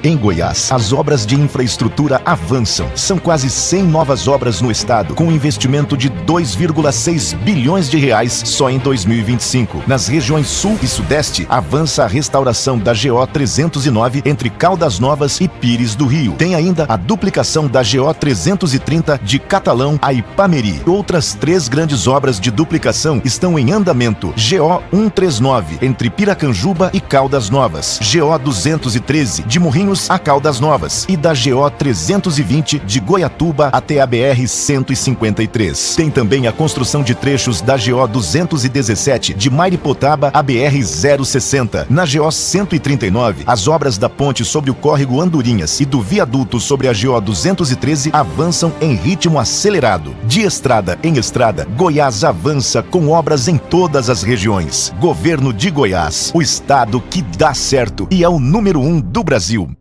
Speaker 6: Em Goiás, as obras de infraestrutura avançam. São quase 100 novas obras no estado, com investimento de 2,6 bilhões de reais só em 2025. Nas regiões Sul e Sudeste, avança a restauração da GO 309 entre Caldas Novas e Pires do Rio. Tem ainda a duplicação da GO 330 de Catalão a Ipameri. Outras 3 grandes obras de duplicação estão em andamento. GO 139 entre Piracanjuba e Caldas Novas. GO 213 de Morrinhos a Caldas Novas. E da GO 320 de Goiatuba até a BR 153. Tem também a construção de trechos da GO 217 de Mairipotaba a BR 060. Na GO 139, as obras da ponte sobre o córrego Andorinhas e do viaduto sobre a GO 213 avançam em ritmo acelerado. De estrada em estrada, Goiás avança com obras em todas as regiões. Governo de Goiás, o estado que dá certo e é o número 1 do Brasil.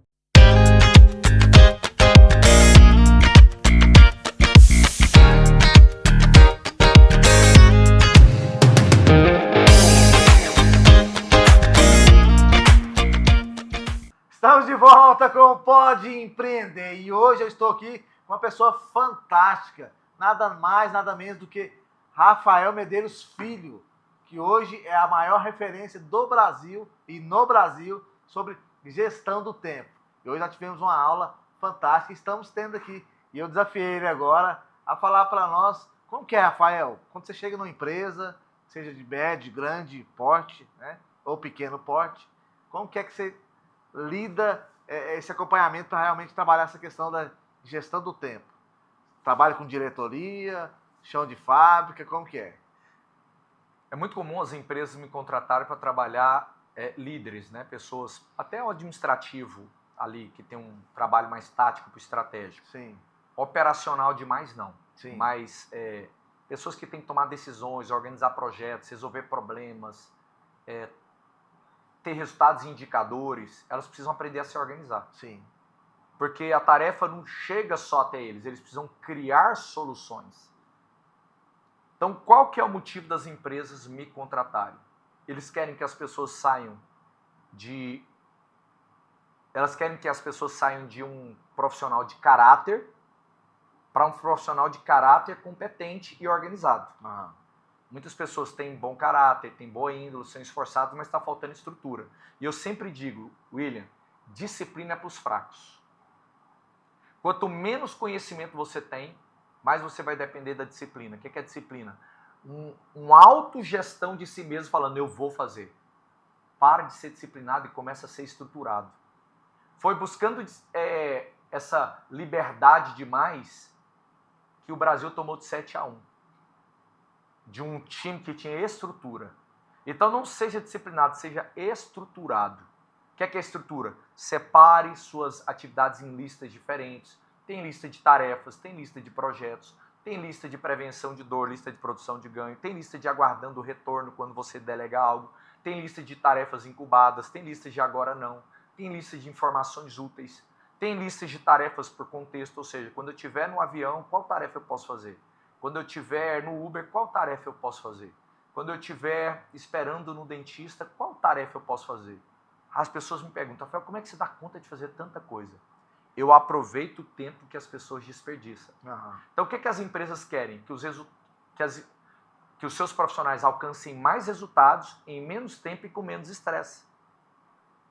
Speaker 1: Estamos de volta com o Pode Empreender e hoje eu estou aqui com uma pessoa fantástica, nada mais, nada menos do que Rafael Medeiros Filho, que hoje é a maior referência do Brasil e no Brasil sobre gestão do tempo. E hoje nós tivemos uma aula fantástica, estamos tendo aqui, e eu desafiei ele agora a falar para nós como que é, Rafael, quando você chega numa empresa, seja de médio, grande porte, né, ou pequeno porte, como que é que você lida esse acompanhamento para realmente trabalhar essa questão da gestão do tempo? Trabalha com diretoria, chão de fábrica, como que é?
Speaker 2: É muito comum as empresas me contratarem para trabalhar líderes, né? Pessoas, até o administrativo ali, que tem um trabalho mais tático para estratégico.
Speaker 1: Sim.
Speaker 2: Operacional demais não.
Speaker 1: Sim.
Speaker 2: Mas pessoas que têm que tomar decisões, organizar projetos, resolver problemas, ter resultados e indicadores, elas precisam aprender a se organizar.
Speaker 1: Sim.
Speaker 2: Porque a tarefa não chega só até eles precisam criar soluções. Então, qual que é o motivo das empresas me contratarem? Eles querem que as pessoas saiam de um profissional de caráter para um profissional de caráter competente e organizado.
Speaker 1: Uhum.
Speaker 2: Muitas pessoas têm bom caráter, têm boa índole, são esforçadas, mas está faltando estrutura. E eu sempre digo, William, disciplina é para os fracos. Quanto menos conhecimento você tem, mais você vai depender da disciplina. O que é disciplina? Uma autogestão de si mesmo falando, eu vou fazer. Para de ser disciplinado e começa a ser estruturado. Foi buscando essa liberdade demais que o Brasil tomou de 7-1. De um time que tinha estrutura. Então não seja disciplinado, seja estruturado. O que é estrutura? Separe suas atividades em listas diferentes. Tem lista de tarefas, tem lista de projetos, tem lista de prevenção de dor, lista de produção de ganho, tem lista de aguardando o retorno quando você delega algo, tem lista de tarefas incubadas, tem lista de agora não, tem lista de informações úteis, tem lista de tarefas por contexto, ou seja, quando eu estiver no avião, qual tarefa eu posso fazer? Quando eu estiver no Uber, qual tarefa eu posso fazer? Quando eu estiver esperando no dentista, qual tarefa eu posso fazer? As pessoas me perguntam, Rafael, como é que você dá conta de fazer tanta coisa? Eu aproveito o tempo que as pessoas desperdiçam.
Speaker 1: Uhum.
Speaker 2: Então, o que as empresas querem? Que os seus profissionais alcancem mais resultados em menos tempo e com menos estresse.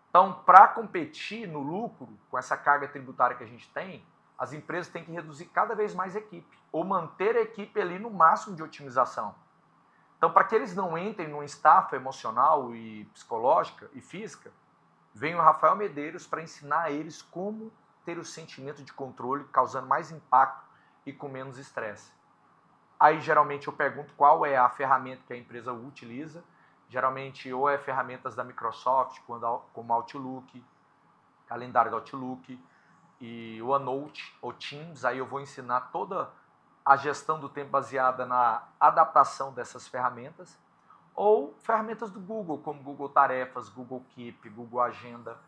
Speaker 2: Então, para competir no lucro, com essa carga tributária que a gente tem, as empresas têm que reduzir cada vez mais a equipe, ou manter a equipe ali no máximo de otimização. Então, para que eles não entrem numa estafa emocional e psicológica e física, vem o Rafael Medeiros para ensinar a eles como ter o sentimento de controle, causando mais impacto e com menos estresse. Aí, geralmente, eu pergunto qual é a ferramenta que a empresa utiliza. Geralmente, ou é ferramentas da Microsoft, como Outlook, calendário do Outlook, e o OneNote ou Teams. Aí eu vou ensinar toda a gestão do tempo baseada na adaptação dessas ferramentas. Ou ferramentas do Google, como Google Tarefas, Google Keep, Google Agenda.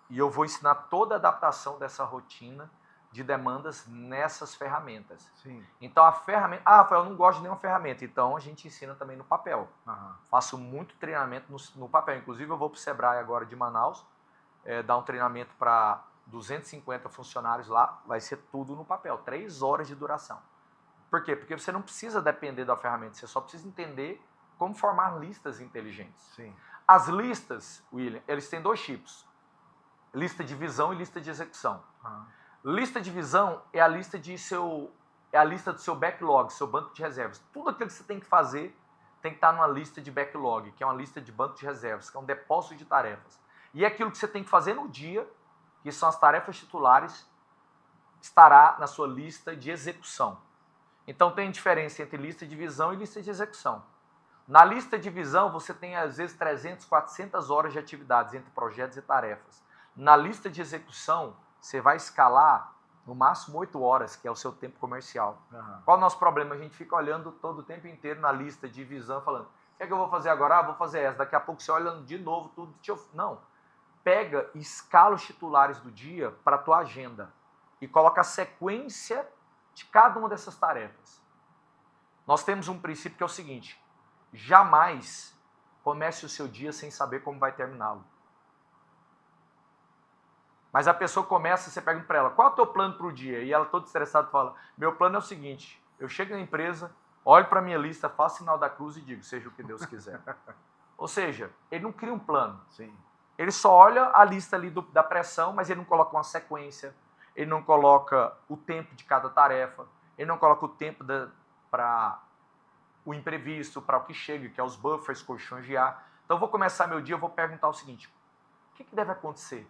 Speaker 2: E eu vou ensinar toda a adaptação dessa rotina de demandas nessas ferramentas.
Speaker 1: Sim.
Speaker 2: Então a ferramenta... Ah, Rafael, eu não gosto de nenhuma ferramenta. Então a gente ensina também no papel.
Speaker 1: Uhum.
Speaker 2: Faço muito treinamento no papel. Inclusive eu vou para o Sebrae agora de Manaus, dar um treinamento para 250 funcionários lá, vai ser tudo no papel, 3 horas de duração. Por quê? Porque você não precisa depender da ferramenta, você só precisa entender como formar listas inteligentes.
Speaker 1: Sim.
Speaker 2: As listas, William, eles têm 2 tipos. Lista de visão e lista de execução. Lista de visão é a lista do seu backlog, seu banco de reservas. Tudo aquilo que você tem que fazer tem que estar numa lista de backlog, que é uma lista de banco de reservas, que é um depósito de tarefas. E aquilo que você tem que fazer no dia, que são as tarefas titulares, estará na sua lista de execução. Então tem diferença entre lista de visão e lista de execução. Na lista de visão, você tem às vezes 300, 400 horas de atividades entre projetos e tarefas. Na lista de execução, você vai escalar no máximo 8 horas, que é o seu tempo comercial. Qual é o nosso problema? A gente fica olhando todo o tempo inteiro na lista de visão, falando, o que é que eu vou fazer agora? Ah, vou fazer essa. Daqui a pouco você olha de novo tudo. Não. Pega e escala os titulares do dia para a tua agenda e coloca a sequência de cada uma dessas tarefas. Nós temos um princípio que é o seguinte, jamais comece o seu dia sem saber como vai terminá-lo. Mas a pessoa começa e você pergunta para ela, qual é o teu plano para o dia? E ela toda estressada fala, meu plano é o seguinte, eu chego na empresa, olho para a minha lista, faço sinal da cruz e digo, seja o que Deus quiser. Ou seja, ele não cria um plano.
Speaker 1: Sim.
Speaker 2: Ele só olha a lista ali da pressão, mas ele não coloca uma sequência, ele não coloca o tempo de cada tarefa, ele não coloca o tempo para o imprevisto, para o que chega, que é os buffers, colchões de ar. Então eu vou começar meu dia, eu vou perguntar o seguinte, o que deve acontecer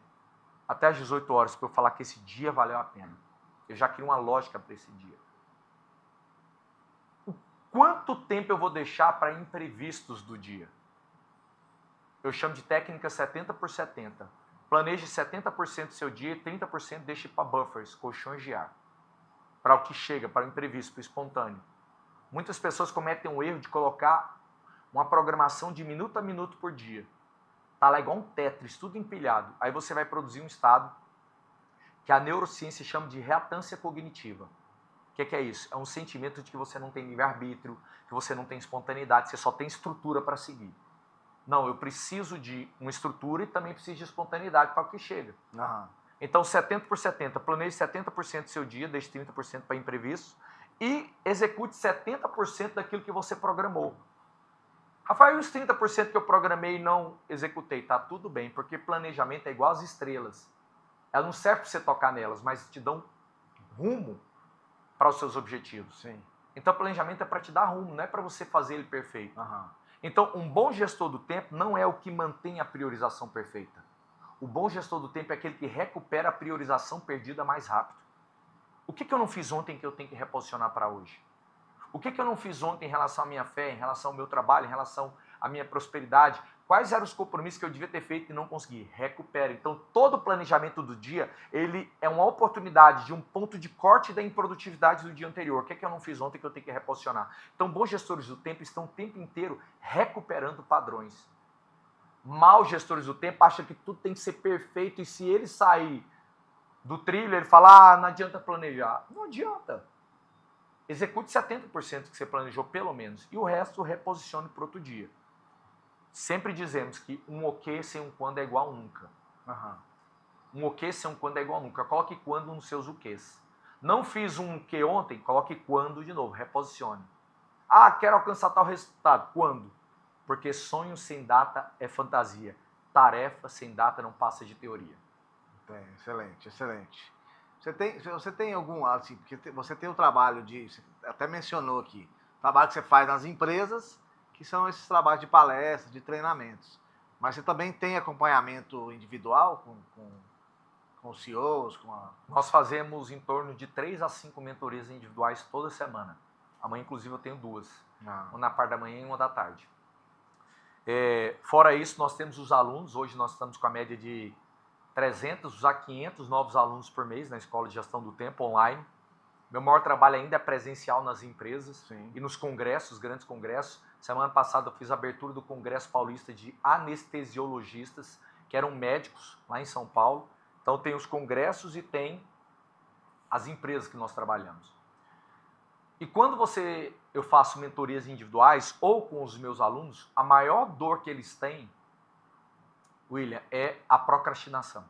Speaker 2: até às 18 horas para eu falar que esse dia valeu a pena? Eu já crio uma lógica para esse dia. O quanto tempo eu vou deixar para imprevistos do dia? Eu chamo de técnica 70x70. Planeje 70% do seu dia e 30% deixe para buffers, colchões de ar. Para o que chega, para o imprevisto, para o espontâneo. Muitas pessoas cometem o erro de colocar uma programação de minuto a minuto por dia. Tá lá igual um Tetris, tudo empilhado. Aí você vai produzir um estado que a neurociência chama de reatância cognitiva. O que é isso? É um sentimento de que você não tem livre-arbítrio, que você não tem espontaneidade, você só tem estrutura para seguir. Não, eu preciso de uma estrutura e também preciso de espontaneidade para o que chega. Então, 70x70, planeje 70% do seu dia, deixe 30% para imprevistos e execute 70% daquilo que você programou. Rafael, e os 30% que eu programei e não executei? Tá tudo bem, porque planejamento é igual às estrelas. Elas não servem para você tocar nelas, mas te dão rumo para os seus objetivos.
Speaker 1: Sim.
Speaker 2: Então, planejamento é para te dar rumo, não é para você fazer ele perfeito. Então, um bom gestor do tempo não é o que mantém a priorização perfeita. O bom gestor do tempo é aquele que recupera a priorização perdida mais rápido. O que eu não fiz ontem que eu tenho que reposicionar para hoje? O que eu não fiz ontem em relação à minha fé, em relação ao meu trabalho, em relação à minha prosperidade? Quais eram os compromissos que eu devia ter feito e não consegui? Recupera. Então, todo o planejamento do dia, ele é uma oportunidade de um ponto de corte da improdutividade do dia anterior. O que eu não fiz ontem que eu tenho que reposicionar? Então, bons gestores do tempo estão o tempo inteiro recuperando padrões. Maus gestores do tempo acham que tudo tem que ser perfeito e se ele sair do trilho, ele fala, não adianta planejar. Não adianta. Execute 70% que você planejou, pelo menos, e o resto reposicione para outro dia. Sempre dizemos que um ok sem um quando é igual a um nunca. Um ok sem um quando é igual a nunca. Coloque quando nos seus ok's. Não fiz um que ontem, coloque quando de novo, reposicione. Ah, quero alcançar tal resultado. Quando? Porque sonho sem data é fantasia. Tarefa sem data não passa de teoria.
Speaker 1: Excelente, excelente. Você tem algum, assim, porque você tem o trabalho você até mencionou aqui, o trabalho que você faz nas empresas, que são esses trabalhos de palestras, de treinamentos. Mas você também tem acompanhamento individual com os CEOs?
Speaker 2: Nós fazemos em torno de 3 a 5 mentorias individuais toda semana. Amanhã, inclusive, eu tenho 2. Uma na parte da manhã e uma da tarde. Fora isso, nós temos os alunos. Hoje nós estamos com a média de 300 a 500 novos alunos por mês na Escola de Gestão do Tempo online. Meu maior trabalho ainda é presencial nas empresas. Sim. E nos congressos, grandes congressos. Semana passada eu fiz a abertura do Congresso Paulista de Anestesiologistas, que eram médicos lá em São Paulo. Então tem os congressos e tem as empresas que nós trabalhamos. E quando eu faço mentorias individuais ou com os meus alunos, a maior dor que eles têm, William, é a procrastinação.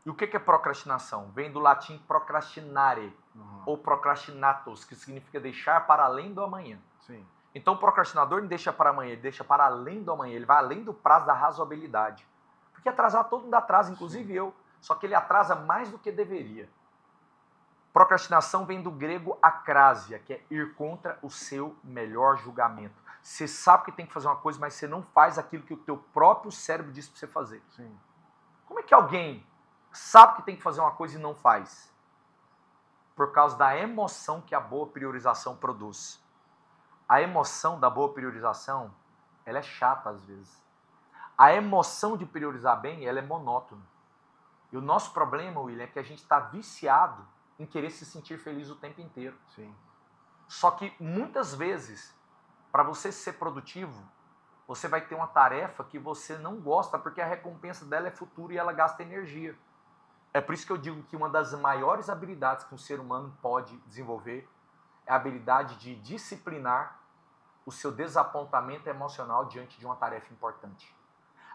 Speaker 2: E o que é procrastinação? Vem do latim procrastinare, ou procrastinatus, que significa deixar para além do amanhã.
Speaker 1: Sim.
Speaker 2: Então o procrastinador não deixa para amanhã, ele deixa para além do amanhã, ele vai além do prazo da razoabilidade. Porque atrasar todo mundo atrasa, inclusive eu, só que ele atrasa mais do que deveria. Procrastinação vem do grego acrásia, que é ir contra o seu melhor julgamento. Você sabe que tem que fazer uma coisa, mas você não faz aquilo que o teu próprio cérebro diz para você fazer.
Speaker 1: Sim.
Speaker 2: Como é que alguém sabe que tem que fazer uma coisa e não faz? Por causa da emoção que a boa priorização produz. A emoção da boa priorização, ela é chata às vezes. A emoção de priorizar bem, ela é monótona. E o nosso problema, William, é que a gente está viciado em querer se sentir feliz o tempo inteiro.
Speaker 1: Sim.
Speaker 2: Só que muitas vezes, para você ser produtivo, você vai ter uma tarefa que você não gosta, porque a recompensa dela é futura e ela gasta energia. É por isso que eu digo que uma das maiores habilidades que um ser humano pode desenvolver é a habilidade de disciplinar o seu desapontamento emocional diante de uma tarefa importante.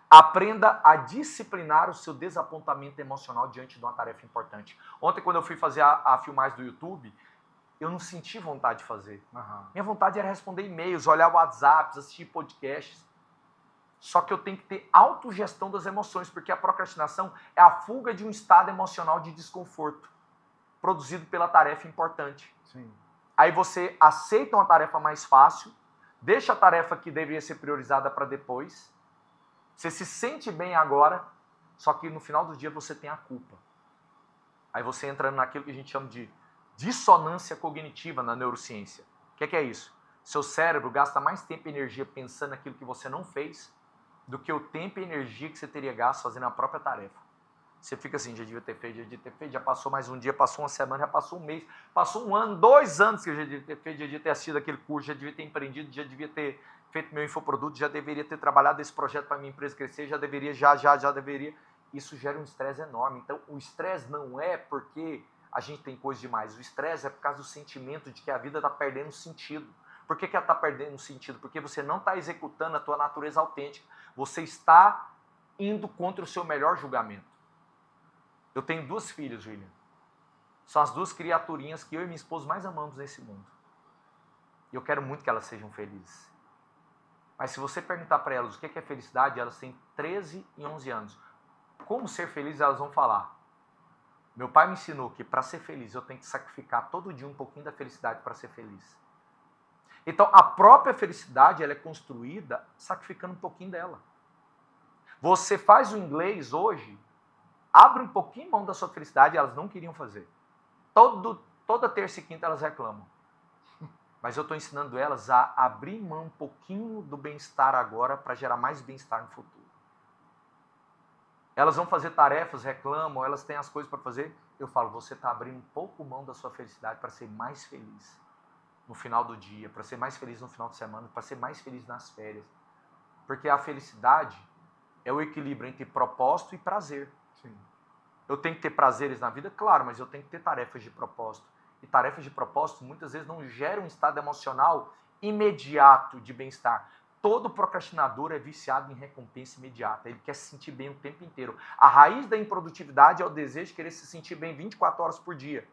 Speaker 2: Aprenda a disciplinar o seu desapontamento emocional diante de uma tarefa importante. Ontem, quando eu fui fazer a filmagem do YouTube, eu não senti vontade de fazer. Minha vontade era responder e-mails, olhar WhatsApps, assistir podcasts. Só que eu tenho que ter autogestão das emoções, porque a procrastinação é a fuga de um estado emocional de desconforto, produzido pela tarefa importante.
Speaker 1: Sim.
Speaker 2: Aí você aceita uma tarefa mais fácil, deixa a tarefa que deveria ser priorizada para depois, você se sente bem agora, só que no final do dia você tem a culpa. Aí você entra naquilo que a gente chama de dissonância cognitiva na neurociência. O que é isso? Seu cérebro gasta mais tempo e energia pensando naquilo que você não fez do que o tempo e energia que você teria gasto fazendo a própria tarefa. Você fica assim, já devia ter feito, já passou mais um dia, passou uma semana, já passou um mês, passou um ano, 2 anos que eu já devia ter feito, já devia ter assistido aquele curso, já devia ter empreendido, já devia ter feito meu infoproduto, já deveria ter trabalhado esse projeto para minha empresa crescer, já deveria. Isso gera um estresse enorme. Então, o estresse não é porque a gente tem coisa demais, o estresse é por causa do sentimento de que a vida está perdendo sentido. Por que ela está perdendo sentido? Porque você não está executando a tua natureza autêntica, você está indo contra o seu melhor julgamento. Eu tenho 2 filhos, William. São as 2 criaturinhas que eu e minha esposa mais amamos nesse mundo. E eu quero muito que elas sejam felizes. Mas se você perguntar para elas o que é felicidade, elas têm 13 e 11 anos. Como ser feliz, elas vão falar. Meu pai me ensinou que para ser feliz eu tenho que sacrificar todo dia um pouquinho da felicidade para ser feliz. Então a própria felicidade ela é construída sacrificando um pouquinho dela. Você faz o inglês hoje, abre um pouquinho mão da sua felicidade, elas não queriam fazer. Toda terça e quinta elas reclamam. Mas eu estou ensinando elas a abrir mão um pouquinho do bem-estar agora para gerar mais bem-estar no futuro. Elas vão fazer tarefas, reclamam, elas têm as coisas para fazer. Eu falo, você está abrindo um pouco mão da sua felicidade para ser mais feliz no final do dia, para ser mais feliz no final de semana, para ser mais feliz nas férias. Porque a felicidade é o equilíbrio entre propósito e prazer.
Speaker 1: Sim.
Speaker 2: Eu tenho que ter prazeres na vida, claro, mas eu tenho que ter tarefas de propósito. E tarefas de propósito muitas vezes não geram um estado emocional imediato de bem-estar. Todo procrastinador é viciado em recompensa imediata. Ele quer se sentir bem o tempo inteiro. A raiz da improdutividade é o desejo de querer se sentir bem 24 horas por dia.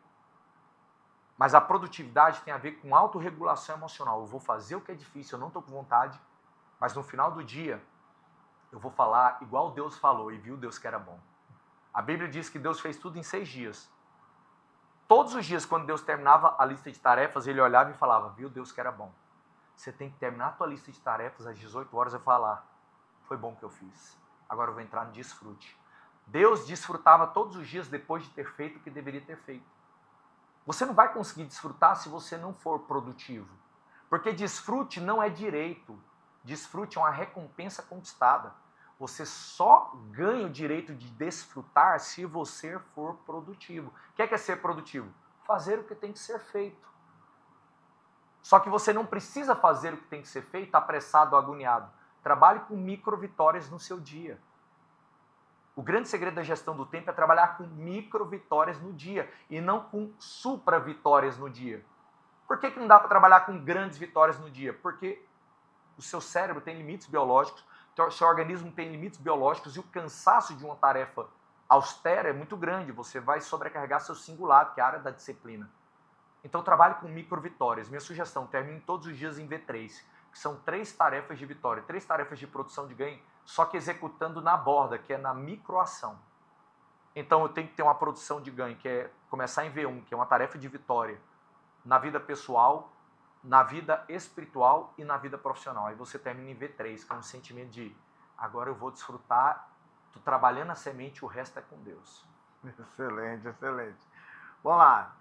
Speaker 2: Mas a produtividade tem a ver com autorregulação emocional. Eu vou fazer o que é difícil, eu não estou com vontade, mas no final do dia eu vou falar igual Deus falou e viu Deus que era bom. A Bíblia diz que Deus fez tudo em 6 dias. Todos os dias, quando Deus terminava a lista de tarefas, ele olhava e falava, viu Deus que era bom. Você tem que terminar a tua lista de tarefas às 18 horas e falar, foi bom que eu fiz. Agora eu vou entrar no desfrute. Deus desfrutava todos os dias depois de ter feito o que deveria ter feito. Você não vai conseguir desfrutar se você não for produtivo. Porque desfrute não é direito. Desfrute é uma recompensa conquistada. Você só ganha o direito de desfrutar se você for produtivo. O que é ser produtivo? Fazer o que tem que ser feito. Só que você não precisa fazer o que tem que ser feito apressado ou agoniado. Trabalhe com micro vitórias no seu dia. O grande segredo da gestão do tempo é trabalhar com micro vitórias no dia e não com supra vitórias no dia. Por que não dá para trabalhar com grandes vitórias no dia? Porque o seu cérebro tem limites biológicos, o seu organismo tem limites biológicos e o cansaço de uma tarefa austera é muito grande, você vai sobrecarregar seu singular, que é a área da disciplina. Então trabalhe com micro vitórias. Minha sugestão, termine todos os dias em V3, que são 3 tarefas de vitória, 3 tarefas de produção de ganho, só que executando na borda, que é na microação. Então eu tenho que ter uma produção de ganho, que é começar em V1, que é uma tarefa de vitória, na vida pessoal, na vida espiritual e na vida profissional. Aí você termina em V3, que é um sentimento de agora eu vou desfrutar, tô trabalhando a semente, o resto é com Deus.
Speaker 1: Excelente, excelente. Vamos lá.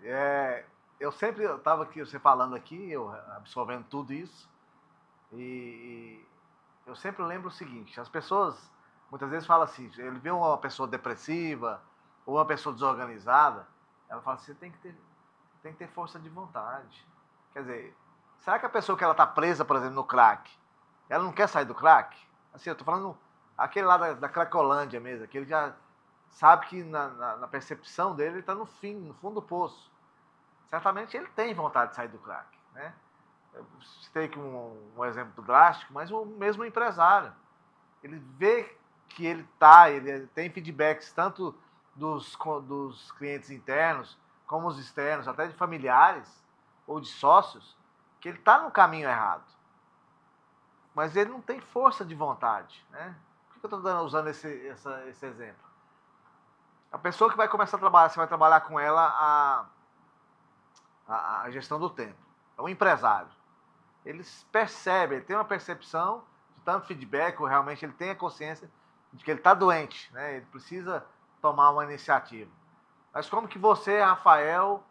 Speaker 1: Eu estava aqui, você falando aqui, eu absorvendo tudo isso, e eu sempre lembro o seguinte, as pessoas muitas vezes falam assim, ele vê uma pessoa depressiva ou uma pessoa desorganizada, ela fala assim, você tem que ter força de vontade. Quer dizer, será que a pessoa que ela está presa, por exemplo, no crack, ela não quer sair do crack? Assim, eu estou falando aquele lá da Cracolândia mesmo, que ele já sabe que na percepção dele ele está no fundo do poço. Certamente ele tem vontade de sair do crack, né? Eu citei aqui um exemplo drástico, mas o mesmo empresário. Ele vê que ele tem feedbacks tanto dos clientes internos, como os externos, até de familiares ou de sócios, que ele está no caminho errado. Mas ele não tem força de vontade, né? Por que eu estou usando esse exemplo? A pessoa que vai começar a trabalhar, você vai trabalhar com ela a gestão do tempo. É um empresário. Ele percebe, ele tem uma percepção de tanto feedback, ou realmente ele tem a consciência de que ele está doente, né? Ele precisa tomar uma iniciativa. Mas como que você, Rafael,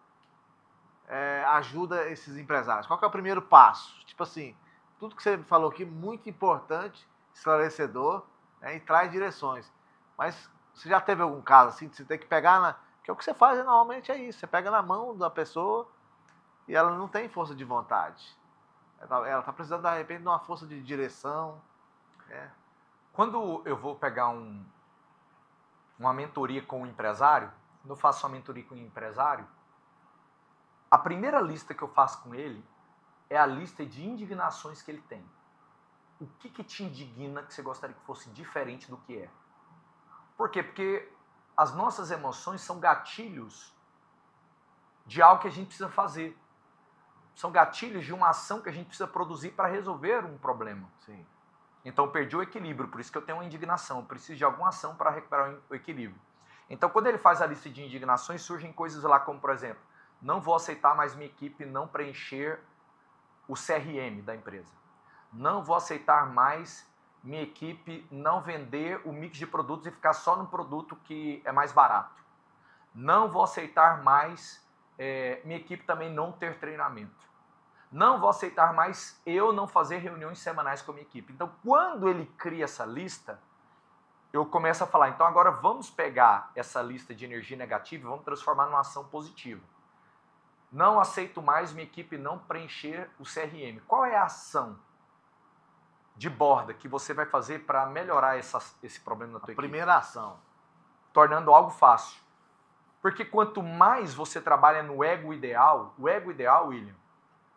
Speaker 1: ajuda esses empresários? Qual que é o primeiro passo? Tipo assim, tudo que você falou aqui, muito importante, esclarecedor, né, e traz direções. Mas você já teve algum caso assim, de você ter que pegar que é o que você faz normalmente é isso, você pega na mão da pessoa e ela não tem força de vontade. Ela está precisando, de repente, de uma força de direção. né?
Speaker 2: Quando eu vou pegar uma mentoria com um empresário, quando eu faço uma mentoria com um empresário, a primeira lista que eu faço com ele é a lista de indignações que ele tem. O que te indigna que você gostaria que fosse diferente do que é? Por quê? Porque as nossas emoções são gatilhos de algo que a gente precisa fazer. São gatilhos de uma ação que a gente precisa produzir para resolver um problema.
Speaker 1: Sim.
Speaker 2: Então, eu perdi o equilíbrio, por isso que eu tenho uma indignação. Eu preciso de alguma ação para recuperar o equilíbrio. Então, quando ele faz a lista de indignações, surgem coisas lá como, por exemplo, não vou aceitar mais minha equipe não preencher o CRM da empresa. Não vou aceitar mais minha equipe não vender o mix de produtos e ficar só no produto que é mais barato. Não vou aceitar mais minha equipe também não ter treinamento. Não vou aceitar mais eu não fazer reuniões semanais com a minha equipe. Então, quando ele cria essa lista, eu começo a falar, então agora vamos pegar essa lista de energia negativa e vamos transformar numa ação positiva. Não aceito mais minha equipe não preencher o CRM. Qual é a ação de borda que você vai fazer para melhorar esse problema na tua equipe?
Speaker 1: Primeira ação.
Speaker 2: Tornando algo fácil. Porque quanto mais você trabalha no ego ideal, William,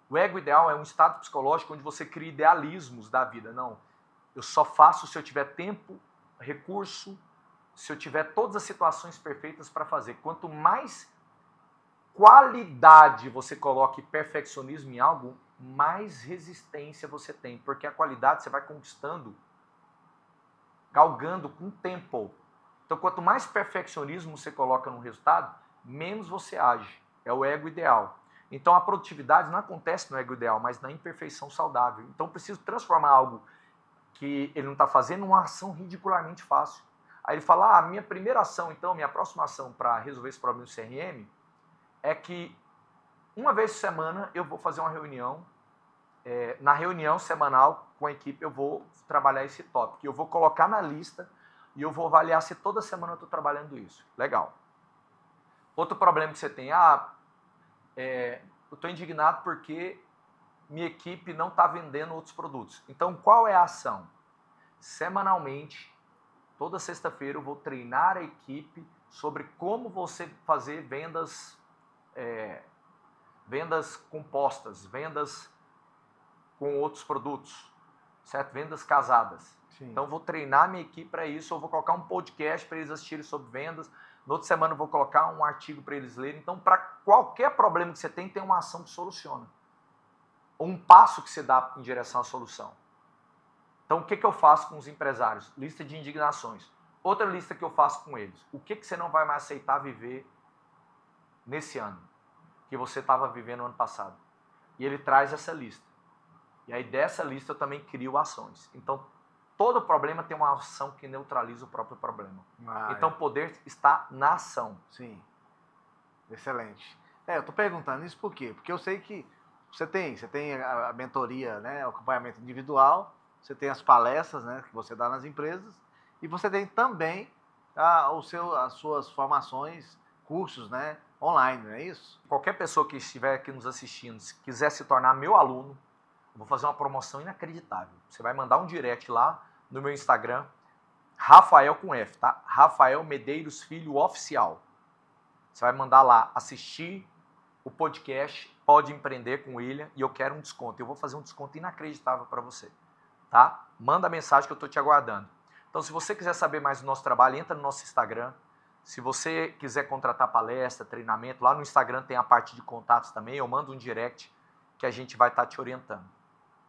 Speaker 2: o ego ideal é um estado psicológico onde você cria idealismos da vida. Não, eu só faço se eu tiver tempo, recurso, se eu tiver todas as situações perfeitas para fazer. Quanto mais qualidade você coloca e perfeccionismo em algo, mais resistência você tem. Porque a qualidade você vai conquistando, galgando com o tempo. Então, quanto mais perfeccionismo você coloca no resultado, menos você age. É o ego ideal. Então, a produtividade não acontece no ego ideal, mas na imperfeição saudável. Então, preciso transformar algo que ele não está fazendo numa ação ridicularmente fácil. Aí ele fala, minha primeira ação, então, minha próxima ação para resolver esse problema do CRM é que uma vez por semana eu vou fazer uma reunião. Na reunião semanal com a equipe eu vou trabalhar esse tópico. Eu vou colocar na lista e eu vou avaliar se toda semana eu estou trabalhando isso. Legal. Outro problema que você tem, eu estou indignado porque minha equipe não está vendendo outros produtos. Então, qual é a ação? Semanalmente, toda sexta-feira eu vou treinar a equipe sobre como você fazer vendas compostas, vendas com outros produtos. certo? Vendas casadas.
Speaker 1: Sim.
Speaker 2: Então, eu vou treinar minha equipe para isso, eu vou colocar um podcast para eles assistirem sobre vendas. Na outra semana, eu vou colocar um artigo para eles lerem. Então, para qualquer problema que você tem uma ação que soluciona. Ou um passo que você dá em direção à solução. Então, o que eu faço com os empresários? Lista de indignações. Outra lista que eu faço com eles. O que você não vai mais aceitar viver nesse ano? Que você estava vivendo no ano passado. E ele traz essa lista. E aí, dessa lista, eu também crio ações. Então, todo problema tem uma ação que neutraliza o próprio problema. Então, o poder está na ação.
Speaker 1: Sim. Excelente. Eu estou perguntando isso por quê? Porque eu sei que você tem a mentoria, né, o acompanhamento individual, você tem as palestras, né, que você dá nas empresas, e você tem também as suas formações, cursos, né, online, não é isso?
Speaker 2: Qualquer pessoa que estiver aqui nos assistindo, se quiser se tornar meu aluno, eu vou fazer uma promoção inacreditável. Você vai mandar um direct lá no meu Instagram, Rafael com F, tá? Rafael Medeiros Filho Oficial. Você vai mandar lá assistir o podcast Pode Empreender com o William e eu quero um desconto. Eu vou fazer um desconto inacreditável para você, tá? Manda a mensagem que eu estou te aguardando. Então, se você quiser saber mais do nosso trabalho, entra no nosso Instagram. Se você quiser contratar palestra, treinamento, lá no Instagram tem a parte de contatos também. Eu mando um direct que a gente vai estar te orientando,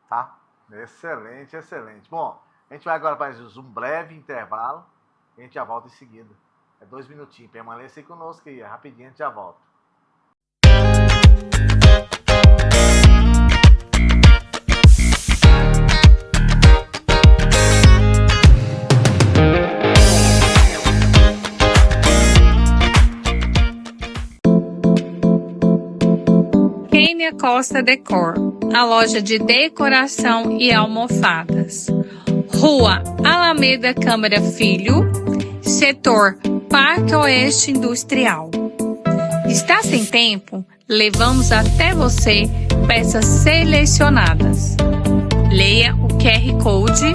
Speaker 2: tá?
Speaker 1: Excelente, excelente. Bom, a gente vai agora para um breve intervalo e a gente já volta em seguida. 2 minutinhos. Permaneça aí conosco aí, rapidinho a gente já volta.
Speaker 7: Kênia Costa Decor, a loja de decoração e almofadas. Rua Alameda Câmara Filho, setor Parque Oeste Industrial. Está sem tempo? Levamos até você peças selecionadas. Leia o QR Code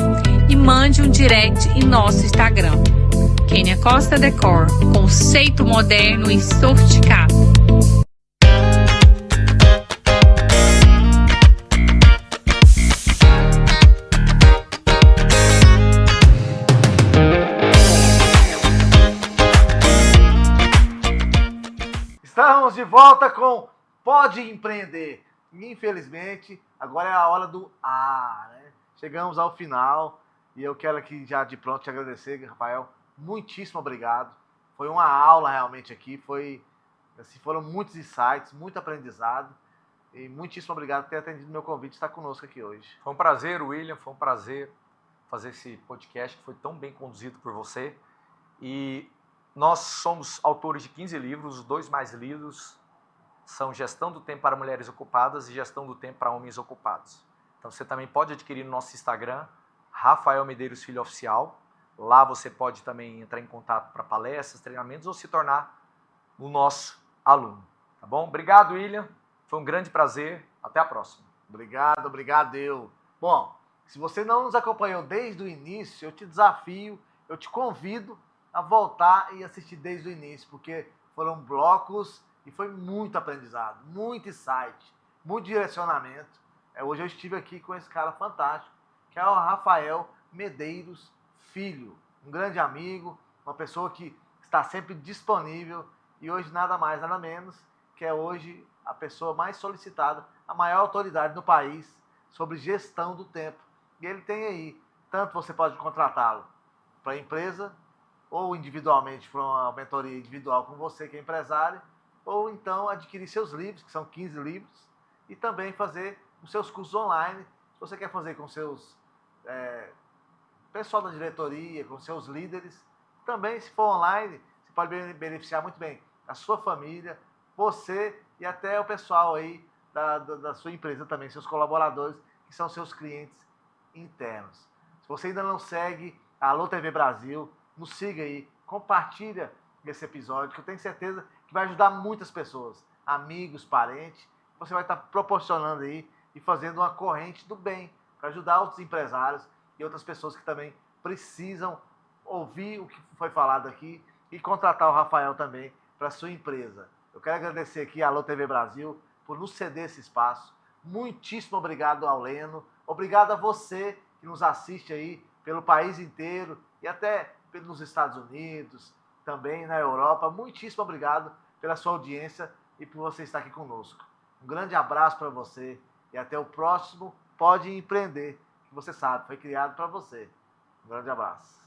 Speaker 7: e mande um direct em nosso Instagram. Kênia Costa Decor, conceito moderno e sofisticado.
Speaker 1: Estamos de volta com Pode Empreender. Infelizmente, agora é a hora do né? Chegamos ao final e eu quero aqui já de pronto te agradecer, Rafael. Muitíssimo obrigado. Foi uma aula realmente aqui, foram muitos insights, muito aprendizado. E muitíssimo obrigado por ter atendido meu convite e estar conosco aqui hoje.
Speaker 2: Foi um prazer, William, foi um prazer fazer esse podcast que foi tão bem conduzido por você. E nós somos autores de 15 livros, os 2 mais lidos são Gestão do Tempo para Mulheres Ocupadas e Gestão do Tempo para Homens Ocupados. Então você também pode adquirir no nosso Instagram, Rafael Medeiros Filho Oficial. Lá você pode também entrar em contato para palestras, treinamentos ou se tornar o nosso aluno. Tá bom? Obrigado, William. Foi um grande prazer. Até a próxima.
Speaker 1: Obrigado eu. Bom, se você não nos acompanhou desde o início, eu te desafio, eu te convido a voltar e assistir desde o início, porque foram blocos e foi muito aprendizado, muito insight, muito direcionamento. Hoje eu estive aqui com esse cara fantástico, que é o Rafael Medeiros Filho, um grande amigo, uma pessoa que está sempre disponível e hoje nada mais, nada menos, que é hoje a pessoa mais solicitada, a maior autoridade no país sobre gestão do tempo. E ele tem aí, tanto você pode contratá-lo para a empresa, ou individualmente para uma mentoria individual com você que é empresário, ou então adquirir seus livros, que são 15 livros, e também fazer os seus cursos online, se você quer fazer com seus pessoal da diretoria, com seus líderes. Também, se for online, você pode beneficiar muito bem a sua família, você e até o pessoal aí da sua empresa também, seus colaboradores, que são seus clientes internos. Se você ainda não segue a Alô TV Brasil, nos siga aí, compartilha esse episódio, que eu tenho certeza que vai ajudar muitas pessoas, amigos, parentes. Você vai estar proporcionando aí e fazendo uma corrente do bem para ajudar outros empresários e outras pessoas que também precisam ouvir o que foi falado aqui e contratar o Rafael também para a sua empresa. Eu quero agradecer aqui a Alô TV Brasil por nos ceder esse espaço. Muitíssimo obrigado ao Leno. Obrigado a você que nos assiste aí pelo país inteiro e até nos Estados Unidos, também na Europa. Muitíssimo obrigado pela sua audiência e por você estar aqui conosco. Um grande abraço para você e até o próximo Pode Empreender, que você sabe, foi criado para você. Um grande abraço.